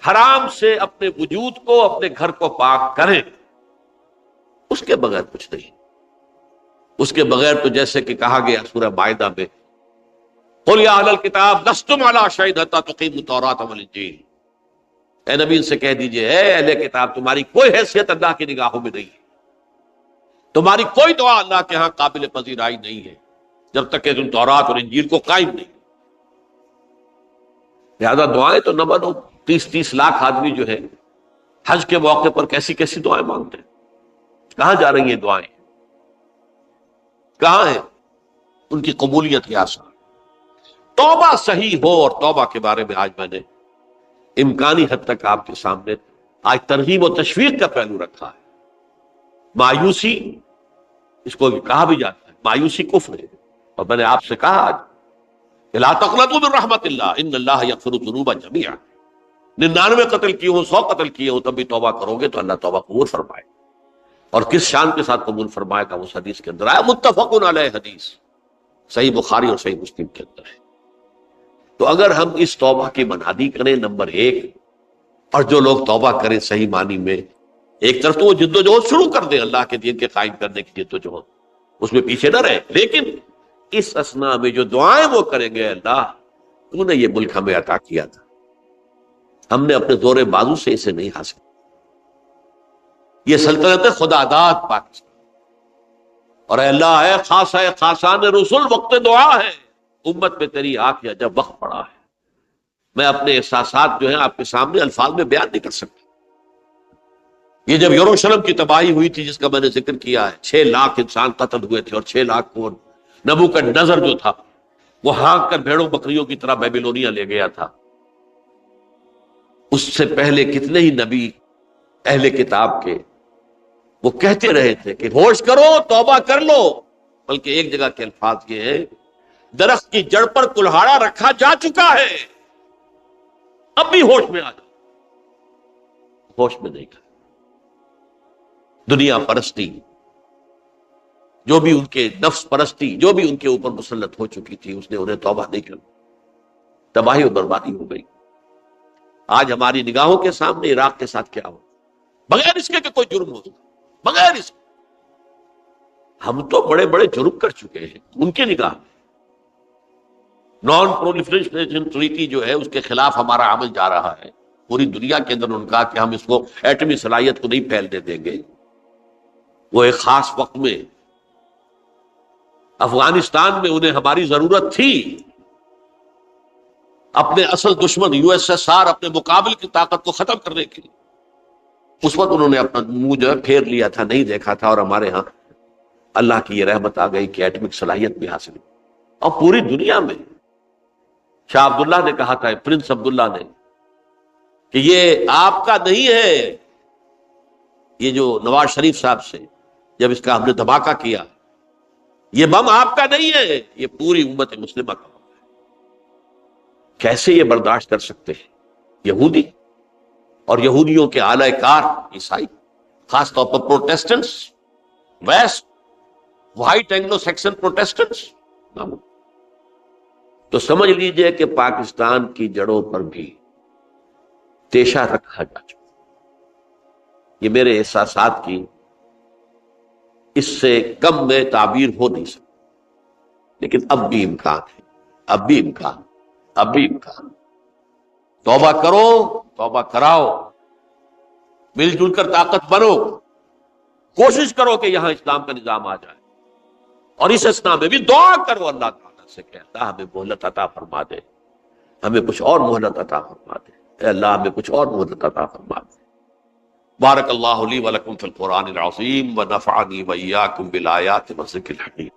حرام سے اپنے وجود کو، اپنے گھر کو پاک کریں، اس کے بغیر کچھ نہیں. اس کے بغیر تو جیسے کہ کہا گیا سورہ مائدہ میں قل یا اہل الکتاب لستم علی شیء حتی تقیموا التوراۃ والانجیل. اے نبی ان سے کہہ دیجئے، اے اہل کتاب تمہاری کوئی حیثیت اللہ کی نگاہوں میں نہیں ہے، تمہاری کوئی دعا اللہ کے ہاں قابل پذیرائی نہیں ہے جب تک کہ تم تورات اور انجیل کو قائم نہیں. لہذا دعائیں تو نہ بنو. 30 لاکھ آدمی جو ہے حج کے موقع پر کیسی کیسی دعائیں مانگتے ہیں. کہاں جا رہی ہیں دعائیں؟ کہاں ہیں ان کی قبولیت؟ یا آسان توبہ صحیح ہو. اور توبہ کے بارے میں آج میں نے امکانی حد تک آپ کے سامنے آج ترغیب و تشویق کا پہلو رکھا ہے. مایوسی، اس کو کہا بھی جاتا ہے مایوسی کفر ہے. اور میں نے آپ سے کہا آج لا تقنطوا من رحمت اللہ ان اللہ یغفر الذنوب جميعا. 99 قتل کیے ہوں، 100 قتل کیے ہوں، تب بھی توبہ کرو گے تو اللہ توبہ قبول فرمائے. اور کس شان کے ساتھ قبول فرمائے گا اس حدیث کے اندر آیا، متفق علیہ حدیث صحیح بخاری اور صحیح مسلم کے اندر ہے. تو اگر ہم اس توبہ کی منادی کریں نمبر 1، اور جو لوگ توبہ کریں صحیح معنی میں، ایک طرف تو وہ جد و جہد شروع کر دیں اللہ کے دین کے قائم کرنے کی جد و جہد، اس میں پیچھے نہ رہے، لیکن اس اسنا میں جو دعائیں وہ کریں گے، اللہ تو نے یہ ملک ہمیں عطا کیا تھا، ہم نے اپنے زور بازو سے اسے نہیں حاصل، یہ سلطنت خدا داد پاکستان، اور اے اللہ ہے خاص ہے خاصان رسول وقت دعا ہے، امت میں تیری آنکھ یا جب وقت پڑا ہے. میں اپنے احساسات جو ہیں آپ کے سامنے الفاظ میں بیان نہیں کر سکتا. یہ جب یروشلم کی تباہی ہوئی تھی جس کا میں نے ذکر کیا ہے، 6 لاکھ انسان قتل ہوئے تھے، اور 6 لاکھ کو نبوکدنضر جو تھا وہ ہانک کر بھیڑوں بکریوں کی طرح بیبیلونیا لے گیا تھا. اس سے پہلے کتنے ہی نبی اہل کتاب کے وہ کہتے رہے تھے کہ ہوش کرو، توبہ کر لو، بلکہ ایک جگہ کے الفاظ یہ ہیں درخت کی جڑ پر کلہاڑا رکھا جا چکا ہے، اب بھی ہوش میں آ جاؤ، ہوش میں نہیں کھا۔ دنیا پرستی، جو بھی ان کے نفس پرستی جو بھی ان کے اوپر مسلط ہو چکی تھی، اس نے انہیں توبہ نہیں کر، تباہی اور بربادی ہو گئی۔ آج ہماری نگاہوں کے سامنے عراق کے ساتھ کیا ہو، بغیر اس کے کہ کوئی جرم ہو، بغیر اس کے ہم تو بڑے بڑے جرم کر چکے ہیں ان کی نگاہ میں۔ نان پرولیفریشن ٹریٹی جو ہے اس کے خلاف ہمارا عمل جا رہا ہے، پوری دنیا کے اندر انہوں نے کہا کہ ہم اس کو ایٹمی صلاحیت کو نہیں پھیلنے دیں گے۔ وہ ایک خاص وقت میں افغانستان میں انہیں ہماری ضرورت تھی، اپنے اصل دشمن یو ایس ایس آر، اپنے مقابل کی طاقت کو ختم کرنے کے لیے، اس وقت انہوں نے اپنا منہ جو ہے پھیر لیا تھا، نہیں دیکھا تھا، اور ہمارے ہاں اللہ کی یہ رحمت آ گئی کہ ایٹمک صلاحیت بھی حاصل ہوئی۔ اور پوری دنیا میں شاہ عبداللہ نے کہا تھا، پرنس عبداللہ نے، کہ یہ آپ کا نہیں ہے، یہ جو نواز شریف صاحب سے جب اس کا ہم نے دھماکہ کیا، یہ بم آپ کا نہیں ہے، یہ پوری امت مسلمہ کا بم ہے۔ کیسے یہ برداشت کر سکتے ہیں یہودی اور یہودیوں کے اعلی کار عیسائی، خاص طور پر Protestants, west white Anglo Saxon Protestants? تو سمجھ لیجئے کہ پاکستان کی جڑوں پر بھی تیشہ رکھا جا چکا۔ یہ میرے احساسات کی اس سے کم میں تعبیر ہو نہیں سکتی، لیکن اب بھی امکان ہے، اب بھی امکان، اب بھی امکان۔ توبہ کرو، توبہ کراؤ، مل جل کر طاقت بنو، کوشش کرو کہ یہاں اسلام کا نظام آ جائے، اور اس اسنا میں بھی دعا کرو اللہ تعالیٰ سے کہ اللہ ہمیں مہلت عطا فرما دے، ہمیں کچھ اور مہلت عطا فرما دے، اے اللہ ہمیں کچھ اور مہلت عطا فرما دے۔ بارک اللہ لی ولکم فی القرآن العظیم ونفعنی وإیاکم بالآیات والذکر الحکیم۔